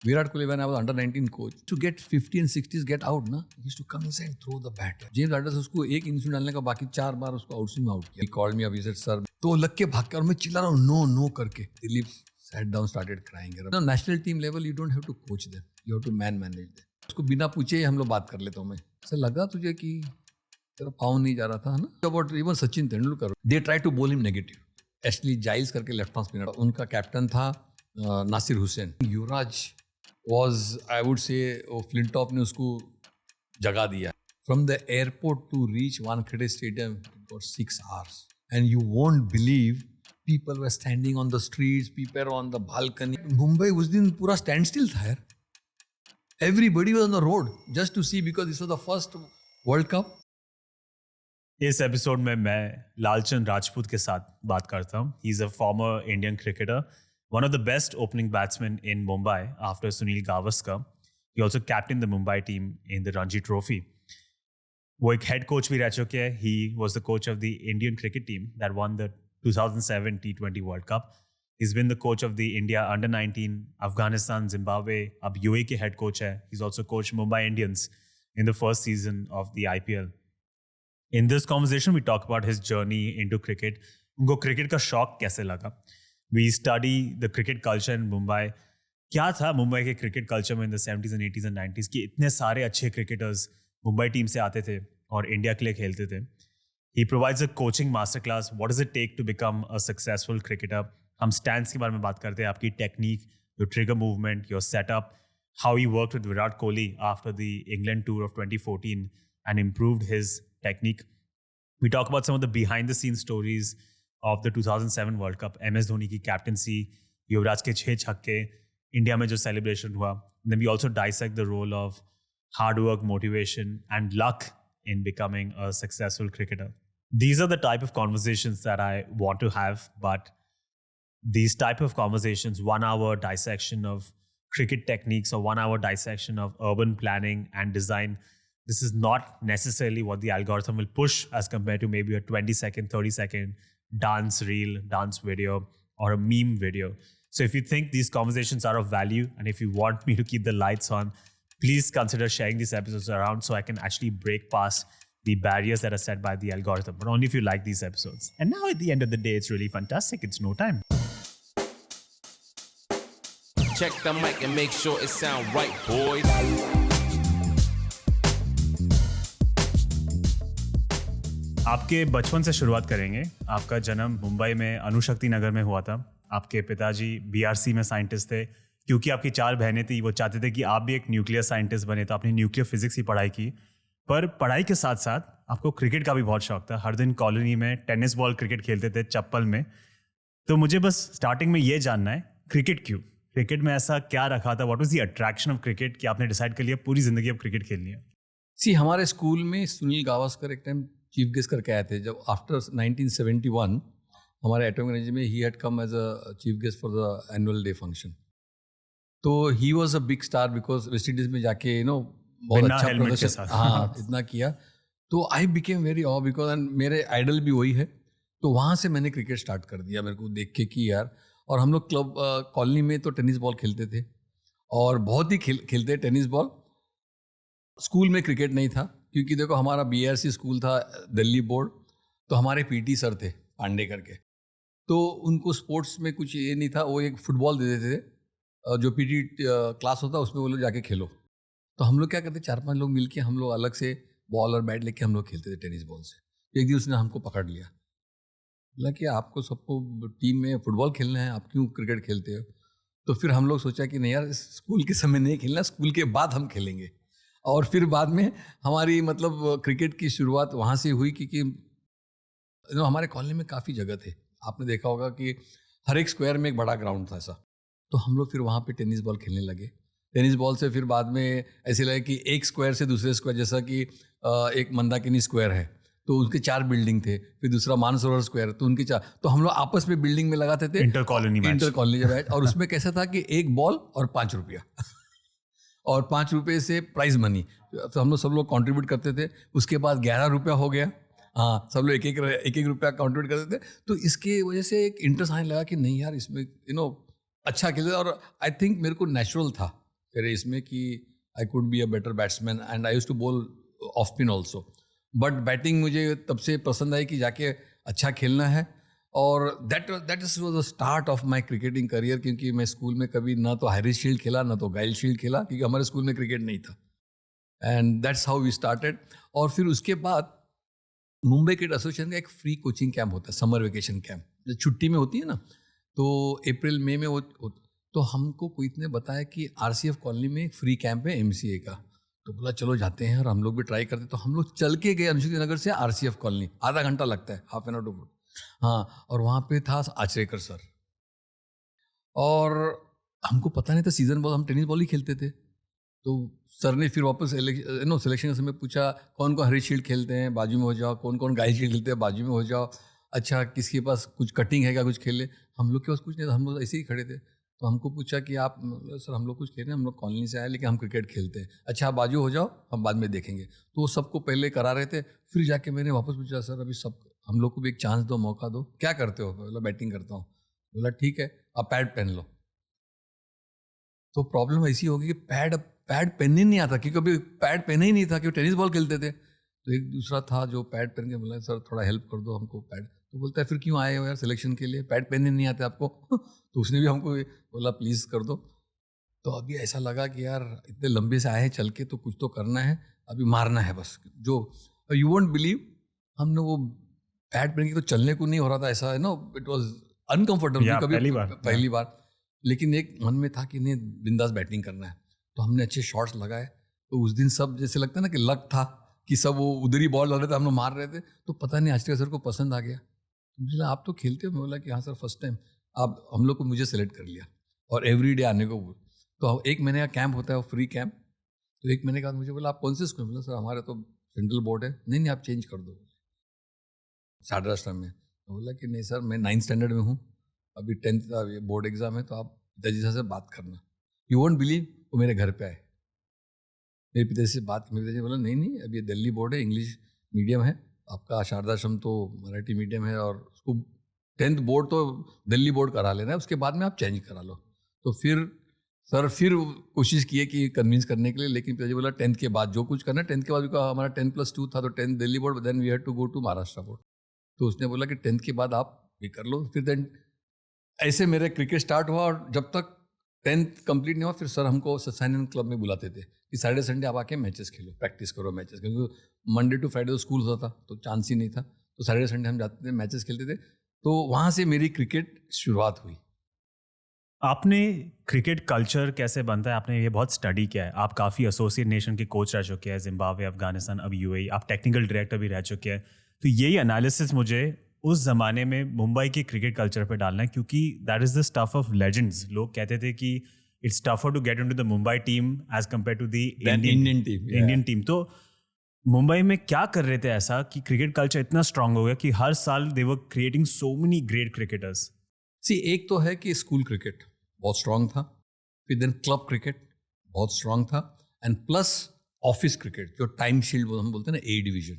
Virat Kohli, when I was under 19 coach, to get 50 and 60s get out ना, he used to come inside and throw the bat. James Anderson उसको एक inning डालने का बाकी 4 बार उसको outswing में out किया. He called me up, he said, sir, तो लग के भाग के और मैं चिल्ला रहा हूँ no करके. Dilip sat down, started crying. No, national team level you don't have to coach them, you have to manage them. उसको बिना पूछे हम लोग बात कर लेते हूँ मैं. सर लगा तुझे कि तेरा पाँव नहीं जा रहा था ना? About even Sachin Tendulkar, they try to bowl him negative. Ashley Giles करके लेफ्ट आर्म स्पिनर, उनका कैप्टन था नासिर हुसैन. युवराज was, I would say, फ्लिंटॉप ने उसको जगा दिया. From the airport to reach Wankhede Stadium, it was 6 hours. And you won't believe, people were standing on the streets, people were on the balcony. Mumbai उस दिन पूरा stand still था यार. Everybody was on the road just to see, because this was the first World Cup. इस episode में मैं लालचंद राजपूत के साथ बात करता हूँ. He is a former Indian cricketer, one of the best opening batsmen in Mumbai after Sunil Gavaskar. He also captained the Mumbai team in the Ranji Trophy. वो एक head coach भी रह चुके हैं. He was the coach of the Indian cricket team that won the 2007 T20 World Cup. He's been the coach of the India under-19, Afghanistan, Zimbabwe. अब UAE के head coach है. He's also coached Mumbai Indians in the first season of the IPL. In this conversation, we talk about his journey into cricket. उनको cricket का शौक कैसे लगा. We study the cricket culture in Mumbai. क्या था मुंबई के cricket culture में in the 70s and 80s and 90s कि इतने सारे अच्छे क्रिकेटर्स मुंबई टीम से आते थे और इंडिया के लिए खेलते थे. He provides a coaching masterclass. What does it take to become a successful cricketer? हम स्टैंड्स के बारे में बात करते हैं, आपकी technique, your trigger movement, your setup, how he worked with Virat Kohli after the England tour of 2014 and improved his technique. We talk about some of the behind the scenes stories of the 2007 World Cup, MS Dhoni की captaincy, युवराज के 6 छक्के, India में जो celebration हुआ. Then we also dissect the role of hard work, motivation and luck in becoming a successful cricketer. These are the type of conversations that I want to have, but these type of conversations, 1 hour dissection of cricket techniques or 1 hour dissection of urban planning and design, this is not necessarily what the algorithm will push as compared to maybe a 20-second, 30-second dance reel, dance video, or a meme video. So if you think these conversations are of value and if you want me to keep the lights on, please consider sharing these episodes around so I can actually break past the barriers that are set by the algorithm, but only if you like these episodes. And now at the end of the day, it's really fantastic. It's no time. Check the mic and make sure it sound right, boys. आपके बचपन से शुरुआत करेंगे. आपका जन्म मुंबई में अनुशक्ति नगर में हुआ था. आपके पिताजी BRC में साइंटिस्ट थे. क्योंकि आपकी 4 बहनें थी, वो चाहते थे कि आप भी एक न्यूक्लियर साइंटिस्ट बने, तो आपने न्यूक्लियर फिजिक्स की पढ़ाई की. पर पढ़ाई के साथ साथ आपको क्रिकेट का भी बहुत शौक था. हर दिन कॉलोनी में टेनिस बॉल क्रिकेट खेलते थे चप्पल में. तो मुझे बस स्टार्टिंग में ये जानना है, क्रिकेट क्यों? क्रिकेट में ऐसा क्या रखा था? What was the attraction of cricket कि आपने डिसाइड कर लिया पूरी जिंदगी अब क्रिकेट खेलनी है? सी, हमारे स्कूल में सुनील गावस्कर एक टाइम चीफ गेस्ट करके आए थे. जब आफ्टर 1971 हमारे एटॉमिक एनर्जी में he had come as a chief guest for the annual day function. तो he was a big star because West Indies में जाके बहुत अच्छा प्रदर्शन, हाँ, इतना किया. तो I became very awe because, and मेरे आइडल भी वही है. तो वहाँ से मैंने क्रिकेट स्टार्ट कर दिया, मेरे को देख के कि यार. और हम लोग क्लब कॉलोनी में तो टेनिस बॉल खेलते थे और बहुत ही खेलते टेनिस बॉल. स्कूल में क्रिकेट नहीं था क्योंकि देखो हमारा BRC स्कूल था, दिल्ली बोर्ड. तो हमारे PT सर थे पांडे करके, तो उनको स्पोर्ट्स में कुछ ये नहीं था. वो एक फुटबॉल दे देते थे, जो PT क्लास होता उसमें वो लोग जाके खेलो. तो हम लोग क्या करते, 4-5 लोग मिलके हम लोग अलग से बॉल और बैट लेके हम लोग खेलते थे टेनिस बॉल से. एक दिन उसने हमको पकड़ लिया, बोला कि आपको सबको टीम में फुटबॉल खेलना है, आप क्यों क्रिकेट खेलते हो? तो फिर हम लोग सोचा कि नहीं यार, स्कूल के समय नहीं खेलना, स्कूल के बाद हम खेलेंगे. और फिर बाद में हमारी मतलब क्रिकेट की शुरुआत वहाँ से हुई क्योंकि हमारे कॉलोनी में काफ़ी जगह थे. आपने देखा होगा कि हर एक स्क्वायर में एक बड़ा ग्राउंड था ऐसा. तो हम लोग फिर वहाँ पे टेनिस बॉल खेलने लगे. टेनिस बॉल से फिर बाद में ऐसे लगे कि एक स्क्वायर से दूसरे स्क्वायर, जैसा कि एक मंदाकिनी स्क्वायर है तो उनके 4 बिल्डिंग थे, फिर दूसरा मानसरोवर स्क्वायर तो उनके 4. तो हम लोग आपस में बिल्डिंग में लगाते थे इंटर कॉलोनी मैच. और उसमें कैसा था कि 1 बॉल और 5 रुपया और 5 रुपये से प्राइज मनी. तो हम लोग सब लोग कंट्रीब्यूट करते थे. उसके बाद 11 रुपया हो गया. हाँ, सब लोग एक रुपया कंट्रीब्यूट करते थे. तो इसके वजह से एक इंटरेस्ट आने लगा कि नहीं यार, इसमें अच्छा खेलते. और आई थिंक मेरे को नेचुरल था रेस में कि I could be a better batsman and I used to bowl off spin also. But batting मुझे तब से पसंद आई कि जाके अच्छा खेलना है. और that is was the start of my cricketing career, क्योंकि मैं स्कूल में कभी ना तो हैरिस शील्ड खेला ना तो गाइल शील्ड खेला, क्योंकि हमारे स्कूल में क्रिकेट नहीं था. And that's how we started. और फिर उसके बाद मुंबई क्रिकेट एसोसिएशन का एक फ्री कोचिंग कैंप होता है, समर वेकेशन कैंप, जो छुट्टी में होती है ना, तो अप्रैल मई में तो हमको कोई ने बताया कि RCF कॉलोनी में एक फ्री कैंप है MCA का. तो बोला चलो जाते हैं, और हम लोग भी ट्राई करते. तो हम लोग चल के गए अनुसूचित नगर से RCF कॉलोनी, आधा घंटा लगता है, हाफ एन आवर टू. हाँ, और वहाँ पे था आचरेकर सर. और हमको पता नहीं था, सीजन बॉल, हम टेनिस बॉल ही खेलते थे. तो सर ने फिर वापस सिलेक्शन के समय पूछा कौन कौन हरी शील्ड खेलते हैं, बाजू में हो जाओ. कौन कौन गाइल शील्ड खेलते हैं, बाजू में हो जाओ. अच्छा, किसके पास कुछ कटिंग है क्या, कुछ खेले. हम लोग के पास कुछ नहीं था, हम लोग ऐसे ही खड़े थे. तो हमको पूछा कि आप, सर हम लोग कुछ खेल रहे हैं, हम लोग कॉलोनी से आए लेकिन हम क्रिकेट खेलते हैं. अच्छा, आप बाजू हो जाओ, हम बाद में देखेंगे. तो वो सबको पहले करा रहे थे. फिर जाके मैंने वापस पूछा, सर अभी सब हम लोग को भी एक चांस दो, मौका दो. क्या करते हो? बोला बैटिंग करता हूँ. बोला ठीक है, आप पैड पहन लो. तो प्रॉब्लम ऐसी होगी कि पैड पहनने नहीं आता, क्योंकि कभी पैड पहने ही नहीं था, क्योंकि टेनिस बॉल खेलते थे. तो एक दूसरा था जो पैड पहन के बोला, सर थोड़ा हेल्प कर दो हमको पैड. तो बोलता है फिर क्यों आए हो यार सिलेक्शन के लिए, पैड पहनने नहीं आते आपको? तो उसने भी हमको बोला प्लीज़ कर दो. तो अभी ऐसा लगा कि यार इतने लंबे से आए हैं चल के, तो कुछ तो करना है, अभी मारना है बस. जो यू वोंट बिलीव, हमने वो पैड पहन के तो चलने को नहीं हो रहा था, ऐसा है ना, इट वॉज अनकम्फर्टेबल. कभी पहली बार. लेकिन एक मन में था कि नहीं, बिंदास बैटिंग करना है. तो हमने अच्छे शॉट्स लगाए. तो उस दिन सब जैसे लगता है ना कि लक था कि सब वो उधर ही बॉल लग रहे थे, हम लोग मार रहे थे. तो पता नहीं आचरेकर सर को पसंद आ गया. मुझे आप तो खेलते हो? मैं बोला कि हाँ सर, फर्स्ट टाइम आप हम लोग को मुझे सेलेक्ट कर लिया, और एवरी डे आने को. तो 1 महीने का कैंप होता है, वो फ्री कैंप. तो 1 महीने के बाद मुझे बोला आप कौन से स्कूल? बोला सर हमारे तो सेंट्रल बोर्ड है. नहीं आप चेंज कर दो, साढ़े राष्ट्र में. तो बोला कि नहीं सर, मैं 9th स्टैंडर्ड में हूँ, अभी 10th बोर्ड एग्जाम है, तो आप पिताजी से बात करना. यू वोंट बिलीव, वो मेरे घर पे आए, मेरे पिताजी से बात की. मेरे पिताजी बोला नहीं अभी ये दिल्ली बोर्ड है, इंग्लिश मीडियम है, आपका शारदाश्रम तो मराठी मीडियम है, और उसको 10th बोर्ड तो दिल्ली बोर्ड करा लेना है, उसके बाद में आप चेंज करा लो. तो फिर सर फिर कोशिश किए कि कन्विंस करने के लिए, लेकिन पिताजी बोला 10th के बाद जो कुछ करना है. 10th के बाद हमारा 10+2 था, तो 10th Delhi board, then we had to go to Maharashtra board. तो उसने बोला कि 10th के बाद आप भी कर लो. फिर देन ऐसे मेरे क्रिकेट स्टार्ट हुआ, और जब तक 10th कंप्लीट नहीं हुआ, फिर सर हमको सत्साइन क्लब में बुलाते थे कि सैटरडे संडे आप आके मैचेस खेलो, प्रैक्टिस करो मैचेस, क्योंकि मंडे टू फ्राइडे तो स्कूल होता था, तो चांस ही नहीं था. तो सैटरडे संडे हम जाते थे, मैचेस खेलते थे. तो वहाँ से मेरी क्रिकेट शुरुआत हुई. आपने क्रिकेट कल्चर कैसे बनता है, आपने ये बहुत स्टडी किया है. आप काफ़ी एसोसिएट नेशन के कोच रह चुके हैं, जिम्बाब्वे, अफगानिस्तान, अब UAE, आप टेक्निकल डायरेक्टर भी रह चुके हैं. तो यही एनालिसिस मुझे उस ज़माने में मुंबई के क्रिकेट कल्चर पे डालना है, क्योंकि that is the stuff of legends. लोग कहते थे कि it's tougher to get into the Mumbai team as compared to the Indian team. तो मुंबई में क्या कर रहे थे ऐसा कि क्रिकेट कल्चर इतना स्ट्रांग हो गया कि हर साल they were creating so many great cricketers? एक तो है कि स्कूल क्रिकेट बहुत स्ट्रांग था, फिर देन क्लब क्रिकेट बहुत स्ट्रांग था, एंड प्लस ऑफिस क्रिकेट, जो टाइम शील्ड हम बोलते हैं ना, A division,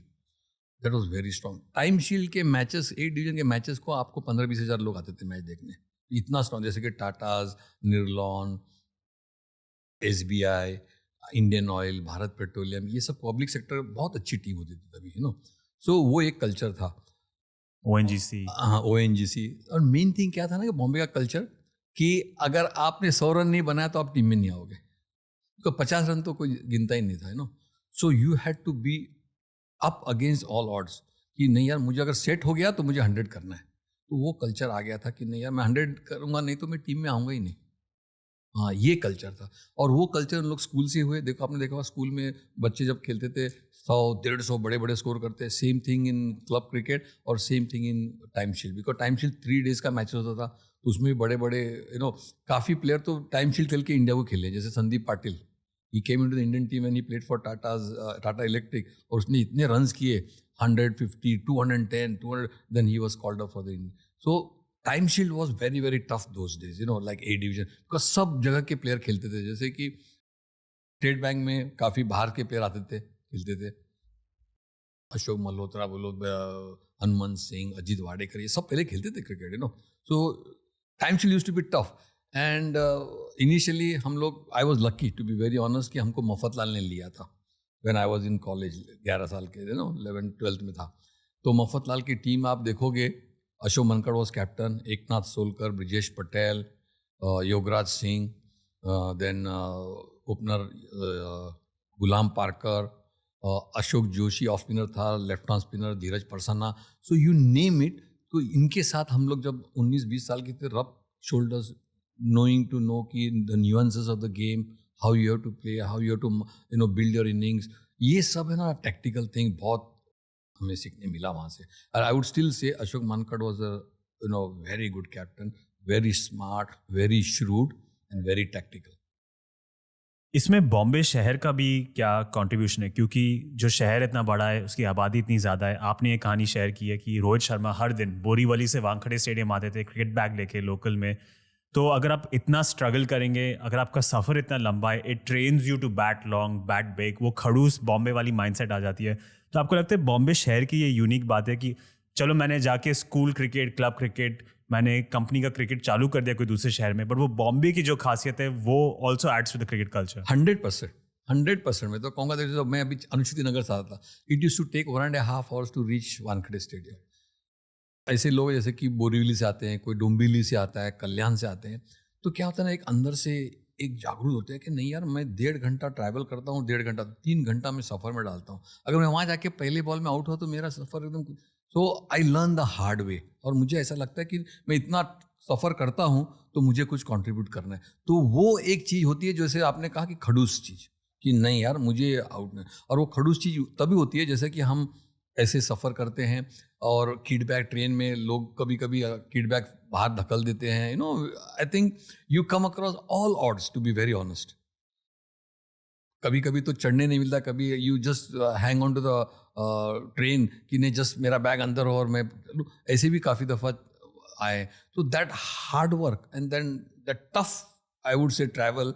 that was very strong. Time shield के मैचेस, A डिवीजन के मैचेस को आपको 15-20 हज़ार लोग आते थे मैच देखने, इतना स्ट्रांग. जैसे कि Tatas, Nirlon, SBI, Indian oil, Bharat petroleum, ये सब पब्लिक सेक्टर बहुत अच्छी टीम होती थी तभी, सो वो एक कल्चर था. ONGC. हाँ, ONGC. और मेन थिंग क्या था ना कि बॉम्बे का कल्चर, कि अगर आपने 100 रन नहीं बनाया तो आप टीम में नहीं आओगे, तो 50 रन तो कोई गिनता ही नहीं था, so you had to be up against all odds, कि नहीं यार मुझे अगर सेट हो गया तो मुझे 100 करना है. तो वो कल्चर आ गया था कि नहीं यार मैं 100 करूँगा, नहीं तो मैं टीम में आऊँगा ही नहीं. हाँ, ये कल्चर था. और वो कल्चर हम लोग स्कूल से हुए. देखो, आपने देखा स्कूल में बच्चे जब खेलते थे 100-150 बड़े स्कोर करते हैं. Same thing in club cricket, और same thing in time shield, because time shield 3 days का मैच होता था. तो उसमें भी बड़े काफ़ी प्लेयर तो टाइम शील्ड खेल के इंडिया को खेले. जैसे Sandeep Patil, he came into the Indian team and he played for Tata electric, और उसने इतने रन्स किए, 150, 210, 200, then he was called up for the Indian. So time shield was very tough those days, like A division, because सब जगह के player खेलते थे. जैसे कि स्टेट बैंक में काफ़ी बाहर के प्लेयर आते थे, खेलते थे. अशोक मल्होत्रा बोलो, हनुमंत सिंह, अजीत वाडेकर, ये सब पहले खेलते थे cricket, so time shield used to be tough. And initially हम लोग, I was lucky to be very honest कि हमको मफतलाल ने लिया था when I was in college, 11 साल के 11th-12th में था। तो मफतलाल की टीम आप देखोगे, Ashok Mankad was captain, Eknath Solkar, Brijesh Patel, Yograj Singh, then opener Ghulam Parkar, Ashok Joshi off spinner था, left arm spinner Dhiraj Parsana, so you name it. तो इनके साथ हम लोग जब 19-20 साल के थे, रब शोल्डर्स, knowing to know कि the nuances of the game, how you have to play, how you have to build your innings, ये सब है ना tactical thing, बहुत हमें सीखने मिला वहाँ से। और I would still say Ashok Mankad was a very good captain, very smart, very shrewd and very tactical. इसमें बॉम्बे शहर का भी क्या कंट्रीब्यूशन है, क्योंकि जो शहर इतना बड़ा है, उसकी आबादी इतनी ज़्यादा है। आपने ये कहानी शेयर की है कि रोहित शर्मा हर दिन बोरीवली से वानखेड़े स्टेडियम आते थे क्रिकेट बैग लेके लोकल में। तो अगर आप इतना स्ट्रगल करेंगे, अगर आपका सफ़र इतना लंबा है, it trains you to bat long, bat big, वो खड़ूस बॉम्बे वाली माइंडसेट आ जाती है। तो आपको लगता है बॉम्बे शहर की ये यूनिक बात है कि चलो मैंने जाके स्कूल क्रिकेट, क्लब क्रिकेट, मैंने कंपनी का क्रिकेट चालू कर दिया कोई दूसरे शहर में, बट वो बॉम्बे की जो खासियत है वो also adds to the cricket culture. 100% मैं तो कहूँगा, देखो मैं अभी अनुसूचित नगर से आता था, it use to take 1.5 hours to reach Wankhede stadium. ऐसे लोग जैसे कि बोरीवली से आते हैं, कोई डोंबिवली से आता है, कल्याण से आते हैं, तो क्या होता है ना, एक अंदर से एक जागरूक होते हैं कि नहीं यार, मैं 1.5 घंटा ट्रैवल करता हूँ, 1.5 घंटा 3 घंटा मैं सफ़र में डालता हूँ, अगर मैं वहाँ जाके पहले बॉल में आउट हुआ तो मेरा सफ़र एकदम। So I learn the hard way, और मुझे ऐसा लगता है कि मैं इतना सफ़र करता हूँ तो मुझे कुछ कंट्रीब्यूट करना है। तो वो एक चीज़ होती है, जैसे आपने कहा कि खड़ूस चीज़, कि नहीं यार मुझे आउट में, और वो खड़ूस चीज़ तभी होती है जैसे कि हम ऐसे सफ़र करते हैं और किड बैग ट्रेन में लोग कभी कभी किड बैग बाहर धकल देते हैं, I think you come across all odds, to be very honest. कभी कभी तो चढ़ने नहीं मिलता, कभी you just hang on to the train कि नहीं जस्ट मेरा बैग अंदर हो और मैं, ऐसे भी काफ़ी दफ़ा आए। तो that hard work and then that tough, I would say travel,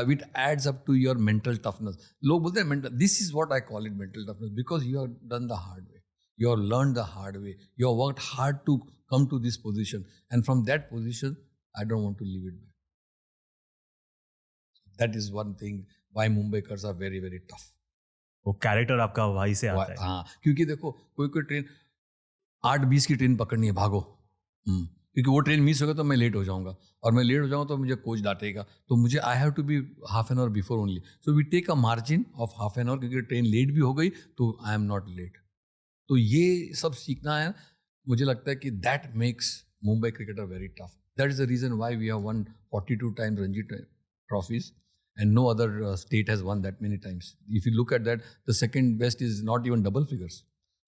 it adds up to your mental toughness. लोग बोलते हैं mental, this is what I call it mental toughness, because you have done the hard way, you have learned the hard way, you have worked hard to come to this position, and from that position I don't want to leave it back. That is one thing why Mumbaikars are very very tough. वो character आपका वहीं से आता है। हाँ, क्योंकि देखो कोई कोई ट्रेन 8:20 की ट्रेन पकड़नी है, भागो, क्योंकि वो ट्रेन मिस होगा तो मैं लेट हो जाऊंगा, और मैं लेट हो जाऊंगा तो मुझे कोच डांटेगा, तो मुझे I have to be half an hour before only. So we take a margin of half an hour, क्योंकि ट्रेन लेट भी हो गई तो आई एम नॉट लेट। तो ये सब सीखना है, मुझे लगता है कि that makes Mumbai cricketer very tough. That is the reason why we have won 42 times Ranji trophies and no other state has won that many times. If you look at that, the second best is not even double figures.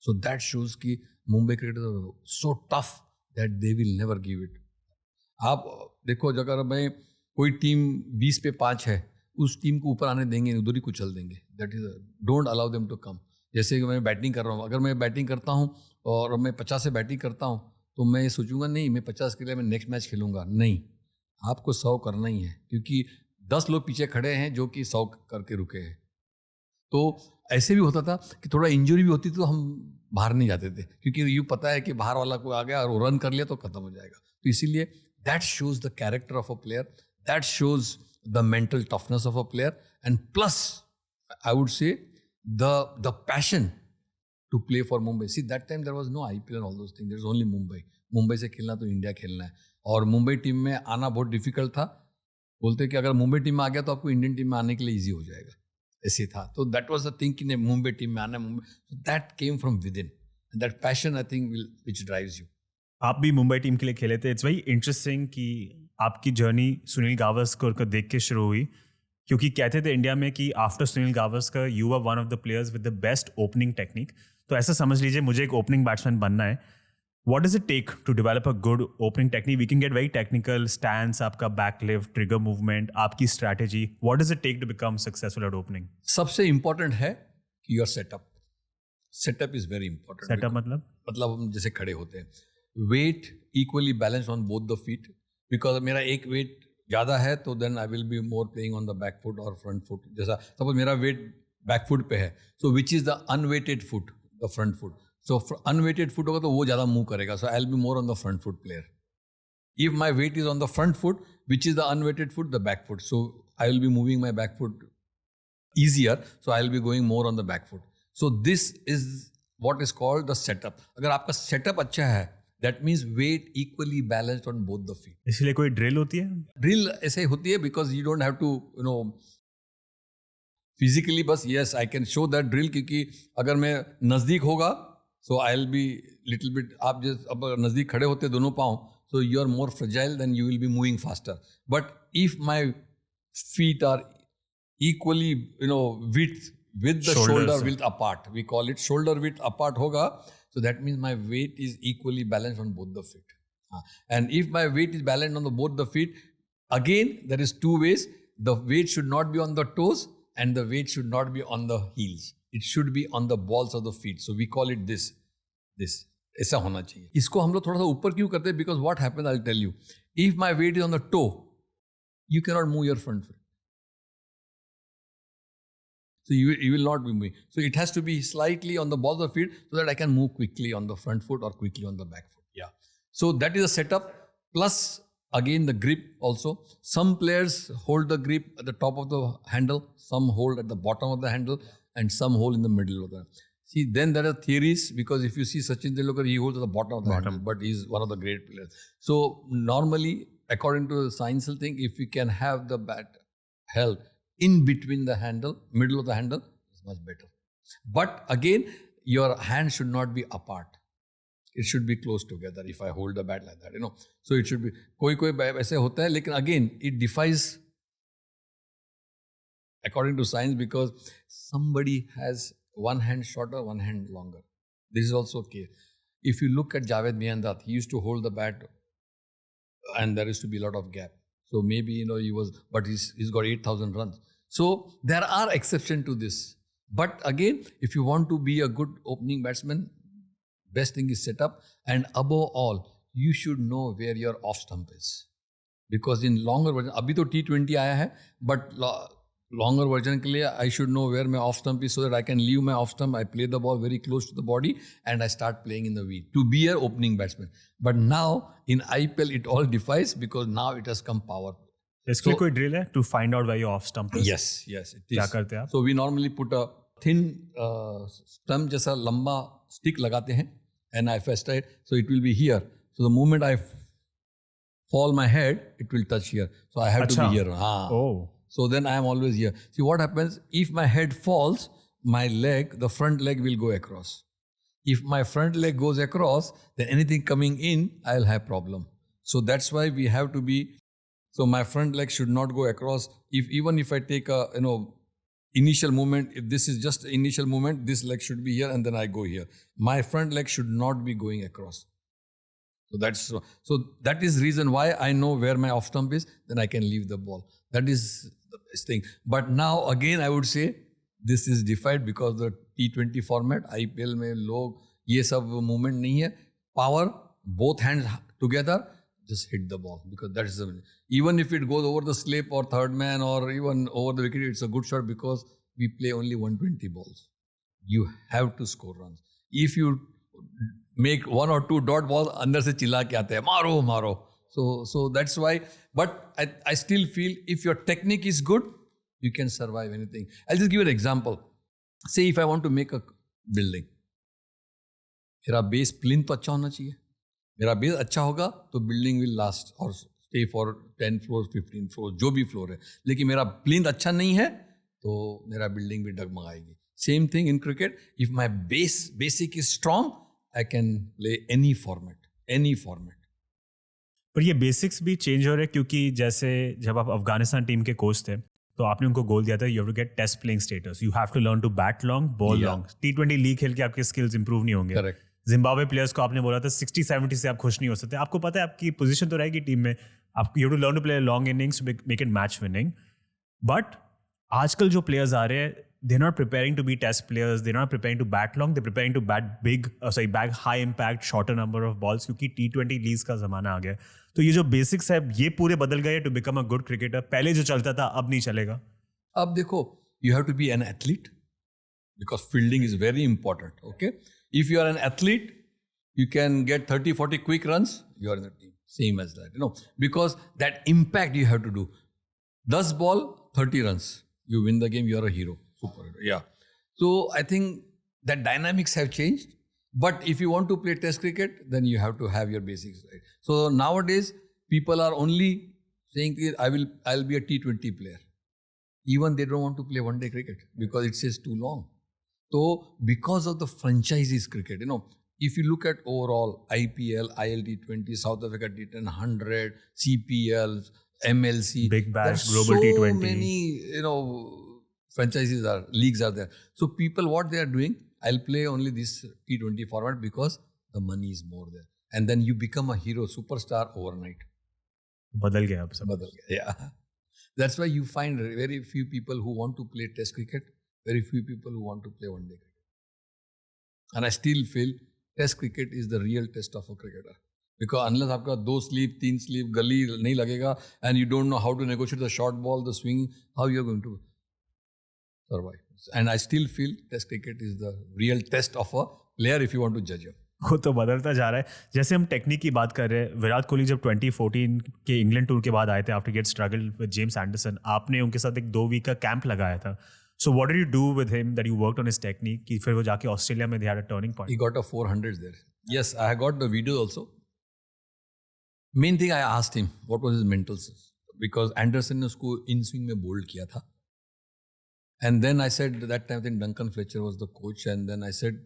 So that shows कि Mumbai cricketers are so tough that they will never give it. आप देखो, अगर मैं कोई team 20 पे 5 है, उस team को ऊपर आने देंगे, उधर ही कुचल देंगे। That is don't allow them to come. जैसे कि मैं बैटिंग कर रहा हूँ, अगर मैं बैटिंग करता हूँ और मैं 50 से बैटिंग करता हूँ, तो मैं सोचूंगा नहीं मैं 50 के लिए मैं नेक्स्ट मैच खेलूंगा, नहीं, आपको 100 करना ही है, क्योंकि 10 लोग पीछे खड़े हैं जो कि 100 करके रुके हैं। तो ऐसे भी होता था कि थोड़ा इंजरी भी होती तो हम बाहर नहीं जाते थे, क्योंकि यूँ पता है कि बाहर वाला कोई आ गया और रन कर लिया तो खत्म हो जाएगा। तो इसीलिए that shows the character of a player, that shows the mental toughness of a player, and plus I would say the passion to play for Mumbai. See that time there was no IPL and all those things, there is only Mumbai. Mumbai से खेलना तो India खेलना है, और Mumbai team में आना बहुत difficult था। बोलते कि अगर मुंबई टीम में आ गया तो आपको इंडियन टीम में आने के लिए इजी हो जाएगा, ऐसे था। तो दैट वाज द थिंग कि मुंबई टीम में आना है, Mumbai, that came from with in, that passion I think which drives you. आप भी मुंबई टीम के लिए खेले थे। इट्स वेरी इंटरेस्टिंग कि आपकी जर्नी सुनील गावस्कर को देख के शुरू हुई, क्योंकि कहते थे इंडिया में कि after Sunil Gavaskar you are one of the players with the best opening technique. तो ऐसा समझ लीजिए मुझे एक ओपनिंग बैट्समैन बनना है, what does it take to develop a good opening technique? We can get very technical, stance, आपका backlift, trigger movement, आपकी strategy. What does it take to become successful at opening? सबसे important है कि your setup. Setup is very important. Setup मतलब हम जैसे खड़े होते हैं, weight equally balanced on both the feet. Because मेरा एक weight ज़्यादा है तो then I will be more playing on the back foot or front foot. जैसा suppose मेरा weight back foot पे है, so which is the unweighted foot, the front foot. So unweighted foot होगा तो वो ज़्यादा मूव करेगा, so I will be more on the front foot player. If my weight is on the front foot, which is the unweighted foot, the back foot. So I will be moving my back foot easier. So I will be going more on the back foot. So this is what is called the setup. अगर आपका setup अच्छा है, that means weight equally balanced on both the feet. इसलिए कोई drill होती है? Drill ऐसे होती है because you don't have to, physically बस yes I can show that drill क्योंकि अगर मैं नज़दीक होगा so I'll be little bit, आप जैसे अब नज़दीक खड़े होते दोनों पाँव, so you are more fragile, then you will be moving faster. But if my feet are equally, width with the shoulder width apart, we call it shoulder width apart hoga, so that means my weight is equally balanced on both the feet. And if my weight is balanced on both the feet, again there is two ways. The weight should not be on the toes and the weight should not be on the heels. It should be on the balls of the feet. So we call it this. ऐसा होना चाहिए. इसको हम लोग थोड़ा सा ऊपर क्यों करते हैं? Because what happens, I'll tell you. If my weight is on the toe, you cannot move your front foot. So you will not be moving. So it has to be slightly on the balls of the feet so that I can move quickly on the front foot or quickly on the back foot. Yeah. So that is a setup. Plus, again, the grip also. Some players hold the grip at the top of the handle. Some hold at the bottom of the handle. And some hold in the middle of the handle. See, then there are theories, because if you see Sachin Tendulkar, he holds at the bottom of the handle, but he's one of the great players. So normally, according to the scienceful thing, if you can have the bat held in between the handle, middle of the handle, it's much better. But again, your hand should not be apart. It should be close together if I hold the bat like that, So it should be, कोई ऐसे होता है, लेकिन again, it defies according to science because somebody has one hand shorter, one hand longer. This is also okay. If you look at Javed Miandad, he used to hold the bat and there used to be a lot of gap. So maybe, he's got 8,000 runs. So there are exceptions to this. But again, if you want to be a good opening batsman, best thing is set up. And above all, you should know where your off stump is. Because in longer version, abhi to T20 aaya hai, but longer version ke liye, I should know where my off stump is so that I can leave my off stump, I play the ball very close to the body and I start playing in the V to be an opening batsman. But now in IPL it all defies because now it has come power. इसके लिए कोई drill है to find out where your off stump is? Yes, it is. क्या करते हैं आप? So we normally put a thin stump जैसा लंबा stick लगाते हैं and I fest it, so it will be here. So the moment I fall my head, it will touch here. So I have to be here. Oh. So then I am always here. See what happens, if my head falls, my leg, the front leg will go across. If my front leg goes across, then anything coming in, I'll have problem. So that's why we have to be, so my front leg should not go across. Even if I take a, initial movement, if this is just initial movement, this leg should be here and then I go here. My front leg should not be going across. So that is reason why I know where my off stump is, then I can leave the ball. That is the best thing. But now again, I would say this is defied because the T20 format, IPL में लोग ये सब movement नहीं है. Power, both hands together, just hit the ball because that is the, even if it goes over the slip or third man or even over the wicket, it's a good shot because we play only 120 balls. You have to score runs. If you make one or two dot balls, अंदर से चिल्ला के आते हैं मारो. So that's why. But I still feel if your technique is good, you can survive anything. I'll just give you an example. Say if I want to make a building, मेरा base plinth तो अच्छा होना चाहिए. मेरा base अच्छा होगा तो building will last or stay for 10 floors, 15 floors, जो भी floor है. लेकिन मेरा plinth अच्छा नहीं है तो मेरा building भी डगमगाएगी. Same thing in cricket. If my basic is strong, I can play any format. पर ये बेसिक्स भी चेंज हो रहे हैं क्योंकि जैसे जब आप अफगानिस्तान टीम के कोच थे तो आपने उनको गोल दिया था you have to get test playing status, you have to learn to bat long, ball long. T20 league खेल के आपके स्किल्स इंप्रूव नहीं होंगे. जिम्बाब्वे प्लेयर्स को आपने बोला था 60-70 से आप खुश नहीं हो सकते. आपको पता है आपकी पोजीशन तो रहेगी टीम में, आप you have to learn to play long innings to make it match winning. But आजकल जो प्लेयर्स आ रहे हैं, they're not preparing to be test players, they're not preparing to bat long, they're preparing to bat high impact, shorter number of balls क्योंकि T20 leagues का ज़माना आ गया. तो ये जो बेसिक्स है ये पूरे बदल गए to become a good cricketer. पहले जो चलता था अब नहीं चलेगा. अब देखो, you have to be an athlete because fielding is very important. Okay, if you are an athlete, you can get 30-40 quick runs, you are in the team. same as that, because that impact you have to do. 10 ball, 30 runs. You win the game, you are a hero, superhero. Yeah. So I think that dynamics have changed. But if you want to play Test cricket, then you have to have your basics right. So nowadays, people are only saying, I'll be a T20 player. Even they don't want to play one-day cricket because it says too long. So because of the franchises cricket, if you look at overall IPL, ILT20, South Africa T10, 100, CPL, MLC, Big Bash, there's Global so T20. many, franchises leagues are there. So people, what they are doing, I'll play only this T20 format because the money is more there. And then you become a hero, superstar overnight. बदल गया अब सब. Badal gaya. Yeah. That's why you find very few people who want to play Test cricket, very few people who want to play one-day cricket. And I still feel Test cricket is the real test of a cricketer. Because unless आपका 2 sleep, 3 sleep, गली नहीं लगेगा, and you don't know how to negotiate the short ball, the swing, how you are going to survive. And I still feel Test cricket is the real test of a player if you want to judge him. वो तो बदलता जा रहा है. जैसे हम technique की बात कर रहे हैं, विराट कोहली जब 2014 के इंग्लैंड टूर के बाद आए थे after get struggle with James Anderson, आपने उनके साथ एक 2 वीक का कैंप लगाया था. So what did you do with him that you worked on his technique कि फिर वो जाके ऑस्ट्रेलिया में they had a turning He point? got a 400 there. Yes, I got the video also. Main thing I asked him, what was his mental state? Because Anderson ने उसको in swing में bold किया था. And then I said, that time I think Duncan Fletcher was the coach, and then I said,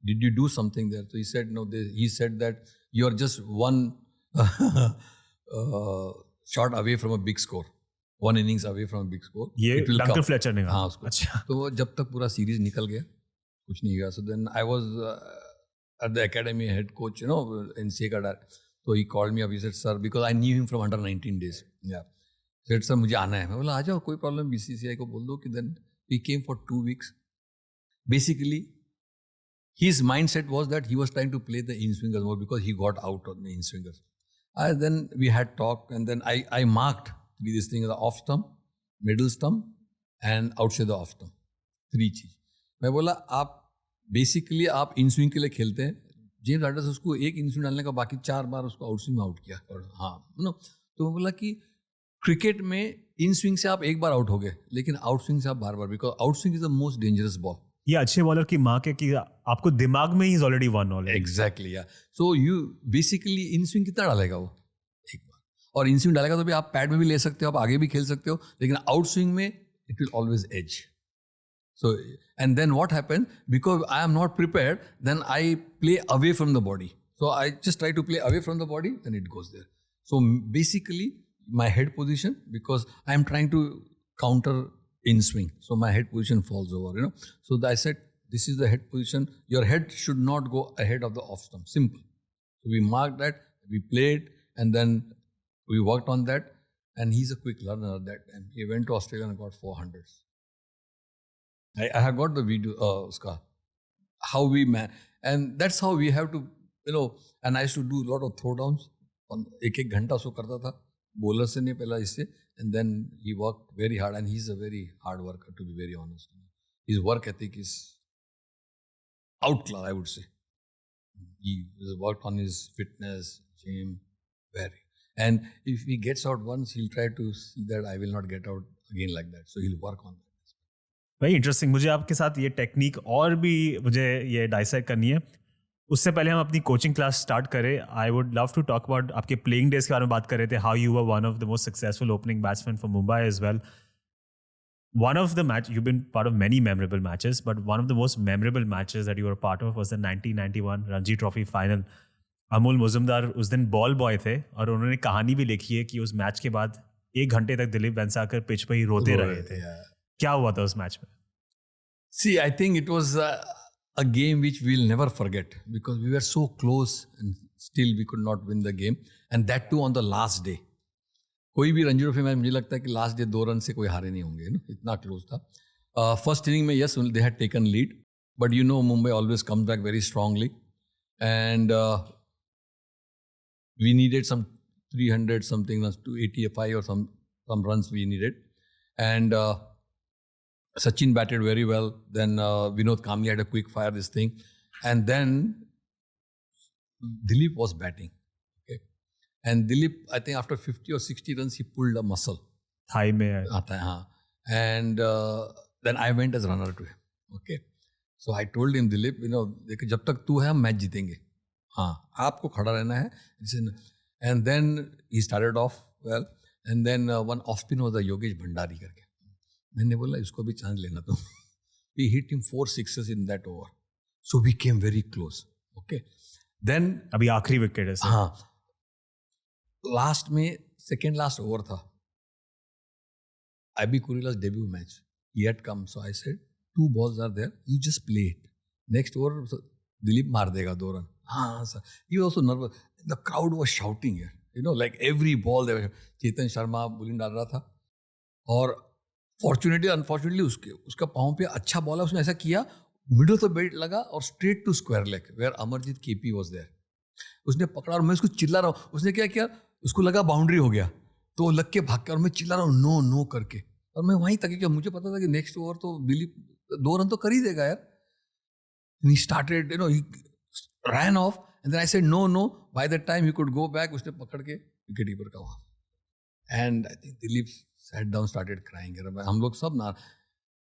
did you do something there? So he said, no. He said that you are just one shot away from a big score, 1 innings away from a big score. ये It will Duncan come. Fletcher ने कहा. हाँ उसको. अच्छा. तो वो जब तक पूरा सीरीज निकल गया, कुछ नहीं हुआ. So then I was at the academy head coach, NCA का director. So he called me up. He said, sir, because I knew him from under 19 days. Yeah. He said, sir, मुझे आना है. मैं बोला, आ जाओ, कोई प्रॉब्लम. BCCI को बोल दो कि then we came for 2 weeks. Basically, his mindset was that he was trying to play the in-swingers more because he got out on the in-swingers. Then we had talk, and then I marked this thing, the off stump, middle stump, and outside the off stump. 3 चीज. मैं बोला, आप basically आप in swing के लिए खेलते हैं. James Anderson उसको एक इन स्विंग डालने का बाकी 4 बार उसको आउट स्विंग में आउट किया. और हाँ, तो मैं बोला कि क्रिकेट में इन स्विंग से आप एक बार आउट हो गए, लेकिन आउट स्विंग से आप बार-बार, because out swing is the most dangerous ball. ये अच्छे बॉलर की मार्क है कि आपको दिमाग में ही is already won already. Exactly. Yeah so you basically in swing कितना डालेगा वो एक बार, और इन स्विंग डालेगा तो भी आप पैड में भी ले सकते हो, आप आगे भी खेल सकते हो, लेकिन आउट स्विंग में it will always edge. So, and then what happened, because I am not prepared, then I play away from the body. So I just try to play away from the body, then it goes there. So basically, my head position, because I am trying to counter in swing, so my head position falls over, So I said, this is the head position. Your head should not go ahead of the off stump. Simple. So we marked that, we played, and then we worked on that. And he's a quick learner at that time. He went to Australia and got 400s. I have got the video, uska, how we man, and that's how we have to, and I used to do a lot of throwdowns. एक घंटा उसको करता था, bowler से नहीं पहला इससे, and then he worked very hard, and he's a very hard worker, to be very honest. His work ethic is outclass, I would say. He has worked on his fitness, gym, very. And if he gets out once, he'll try to see that I will not get out again like that. So he'll work on that. Very interesting. मुझे आपके साथ ये technique और भी मुझे ये dissect करनी है. उससे पहले हम अपनी कोचिंग क्लास स्टार्ट करें, I would love to talk about आपके प्लेइंग डेज के बारे में बात कर रहे थे. How you were one of the most successful opening batsman for Mumbai as well. One of the match, you've been part of many memorable matches, but one of the most memorable matches that you were part of was the 1991 Ranji Trophy final. Amol Muzumdar उस दिन ball boy थे, और उन्होंने कहानी भी लिखी है कि उस मैच के बाद 1 घंटे तक दिलीप वेंसाकर पिच पे ही रोते रहे थे. क्या हुआ था उस मैच में? See, I think it was a game which we'll never forget, because we were so close and still we could not win the game, and that too on the last day. कोई भी Ranji trophy match मुझे लगता है कि last day 2 run से कोई हारे नहीं होंगे, इतना क्लोज था. फर्स्ट इनिंग में yes they had taken lead, but Mumbai always comes back very strongly, and we needed some 300 something runs, 285 or some runs we needed, and Sachin batted very well. Then Vinod Kamli had a quick fire this thing, and then Dilip was batting. Okay, And Dilip, I think after 50 or 60 runs, he pulled a muscle. Thigh में आता है हाँ. And then I went as runner to him. Okay. So I told him, Dilip, देखो जब तक तू है हम मैच जीतेंगे. हाँ, आपको खड़ा रहना है. And then he started off well. And then one off spin was a Yogesh Bhandari करके. मैंने बोला इसको भी चांस लेना तुम. We hit him 4 sixes in that over. So we came very close. Okay. Then अभी आखिरी विकेट है. हाँ, लास्ट में सेकेंड लास्ट ओवर था. IB Kurilla's debut match. He had come, so I said, 2 balls are there. You just play it. Next over, Dilip मार देगा 2 run. हाँ sir. He was also nervous. The crowd was shouting here. Like every ball there. Chetan Sharma bowling डाल रहा था. और fortunately unfortunately उसका पाँव पे अच्छा बॉल है. उसने ऐसा किया, मिडल ऑफ द बेल्ट लगा और straight to square leg where Amarjeet Kaypee was there. उसने पकड़ा और मैं उसको चिल्ला रहा हूँ. उसने क्या किया, उसको लगा बाउंड्री हो गया तो लग के भाग के, और मैं चिल्ला रहा हूँ नो नो करके. और मैं वहीं तक कि मुझे पता था कि नेक्स्ट ओवर तो दिलीप 2 रन तो कर ही देगा यार. He started he ran off and then I said no no. By that time he could go back. उसने पकड़ के विकेट कीपर का वहाँ. And I think Dilip sat down, started crying. हम लोग सब ना.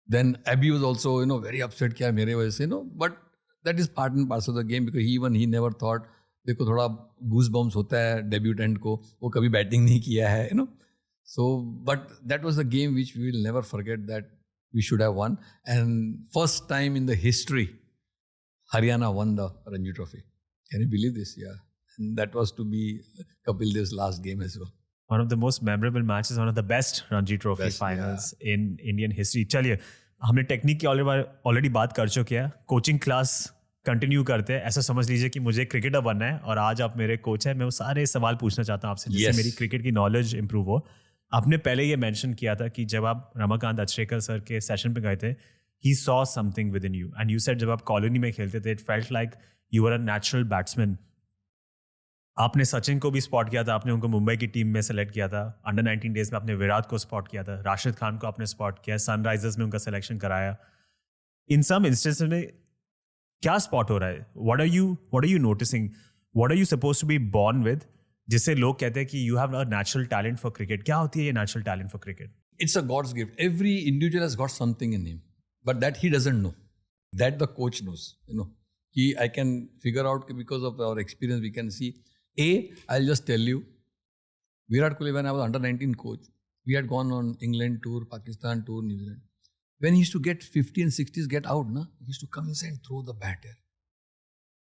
Then Abby was also very upset क्या मेरे वजह से but that is part and parcel of the game because he never thought. देखो थोड़ा गूस बम्स होता है डेब्यूटेंट को, वो कभी बैटिंग नहीं किया है so but that was the game which we will never forget, that we should have won. And first time in the history Haryana won the Ranji Trophy. Can you believe this? Yeah. And that was to be Kapil Dev's last game as well. One of the most memorable matches, one of the best Ranji Trophy Best, finals in Indian history. चलिए, हमने technique की already बात कर चुके हैं. Coaching class continue करते हैं. ऐसा समझ लीजिए कि मुझे क्रिकेटर बनना है और आज आप मेरे कोच हैं. मैं वो सारे सवाल पूछना चाहता हूँ आपसे जिससे मेरी क्रिकेट की नॉलेज इंप्रूव हो. आपने पहले ये मेंशन किया था कि जब आप रमाकांत अचरेकर सर के सेशन पे गए थे, he saw something within you and you said जब आप कॉलोनी में खेलते थे, it felt like you are a natural batsman. आपने सचिन को भी स्पॉट किया था, आपने उनको मुंबई की टीम में सेलेक्ट किया था. अंडर 19 डेज में आपने विराट को स्पॉट किया था, राशिद खान को आपने स्पॉट किया, सनराइजर्स में उनका सिलेक्शन कराया. इन सम इंस्टेंसेस में क्या स्पॉट हो रहा है? What are you noticing? What are you suppose to be born with, जिससे लोग कहते हैं कि you have a natural talent for cricket? क्या होती है ये natural talent for cricket? It's a God's gift. Every individual has got something in him, but that he doesn't know. That the coach knows. I can figure out because of our experience. We can see. I'll just tell you, Virat Kohli, when I was under 19 coach, we had gone on England tour, Pakistan tour, New Zealand. When he used to get 50 and 60s get out, he used to come inside and throw the bat here.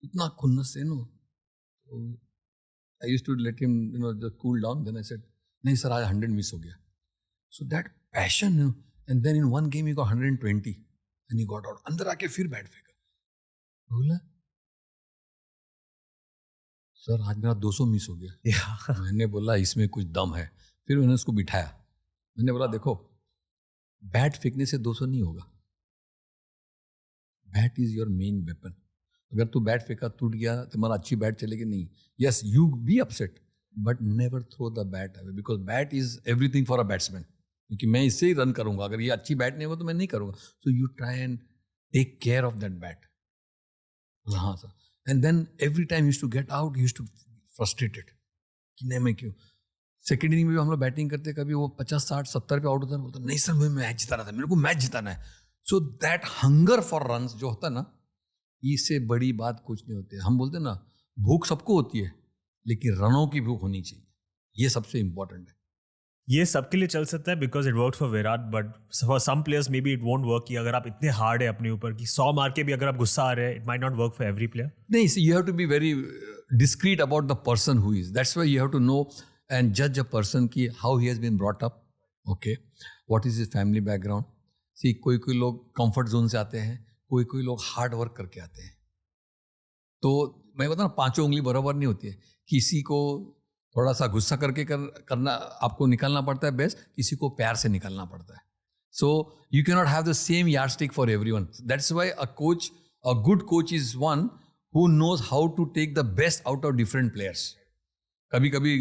Itna khunnas se, So I used to let him, just cool down. Then I said, nahi sir, aaj 100 miss ho gaya. So that passion, and then in one game he got 120 and he got out. Andar aake fir bat feka. बोला sir आज मेरा 200 miss हो गया. मैंने बोला इसमें कुछ दम है. फिर मैंने उसको बिठाया. मैंने बोला देखो, बैट फेंकने से 200 नहीं होगा. Bat is your main weapon. अगर तू बैट फेंका टूट गया, तुम्हारा अच्छी बैट चलेगी नहीं. Yes you be upset but never throw the bat away because bat is everything for a batsman. क्योंकि मैं इससे ही रन करूंगा. अगर ये अच्छी बैट नहीं होगा तो मैं नहीं करूंगा. So you try and take care of that bat. हाँ sir. And then every time he used to get out, he used to frustrated. कि नहीं मैं क्यों. सेकेंड इनिंग में भी हम लोग बैटिंग करते, कभी वो 50, 60, 70 पे आउट होता है, बोलता नहीं सर मैं मैच जिताना था, मेरे को मैच जिताना है. So that hunger for runs जो होता है ना, इससे बड़ी बात कुछ नहीं होती है. हम बोलते हैं ना, भूख सबको होती है लेकिन रनों की भूख होनी चाहिए. ये सबसे इंपॉर्टेंट है. ये सबके लिए चल सकता है because it work for Virat, but for some players maybe it won't work. कि अगर आप इतने हार्ड है अपने ऊपर कि 100 मार के भी अगर आप गुस्सा आ रहे हैं, it might not work for every player. नहीं, you have to be very discreet about the person who is. That's why you have to know and जज अ पर्सन की how he has been brought up. Okay, what is his family background. See कोई लोग comfort zone से आते हैं, कोई लोग hard work करके आते हैं. तो मैं बता ना, 5 उंगली बराबर नहीं होती है. किसी को थोड़ा सा गुस्सा करके करना आपको निकालना पड़ता है बेस्ट, किसी को प्यार से निकालना पड़ता है. So you can not have the same yardstick for everyone. That's why a good coach is one who knows how to take the best out of different players. कभी कभी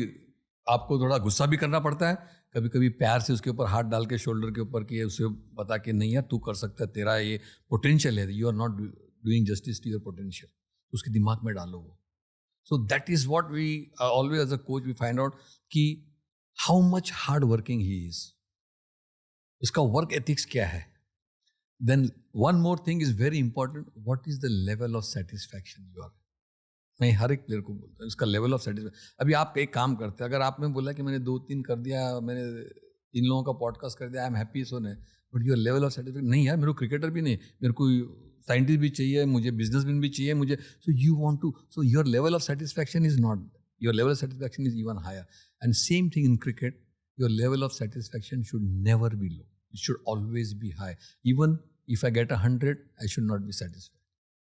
आपको थोड़ा गुस्सा भी करना पड़ता है, कभी कभी प्यार से उसके ऊपर हाथ डाल के शोल्डर के ऊपर कि उसे बता के नहीं है तू कर सकता है, तेरा ये पोटेंशियल है, you are not doing justice to your potential. उसके दिमाग में डालो वो. So that is what we always as a coach we find out कि how much hard working he is. इसका work ethics क्या है? Then one more thing is very important. What is the level of satisfaction you are? मैं हर एक player को बोलता हूँ इसका लेवल ऑफ सेटिस्फैक्शन. अभी आप एक काम करते हैं, अगर आपने बोला कि मैंने 2-3 कर दिया, मैंने इन लोगों का पॉडकास्ट कर दिया, आई एम हैप्पी सो नहीं, but your level of satisfaction नहीं यार, मेरे को क्रिकेटर भी नहीं, मेरे को साइंटिस्ट भी चाहिए, मुझे बिजनेसमैन भी चाहिए, मुझे. So you want to, so your level of satisfaction is not, your level of satisfaction is even higher. And same thing in cricket, your level of satisfaction should never be low, it should always be high. Even if I get 100, I should not be satisfied.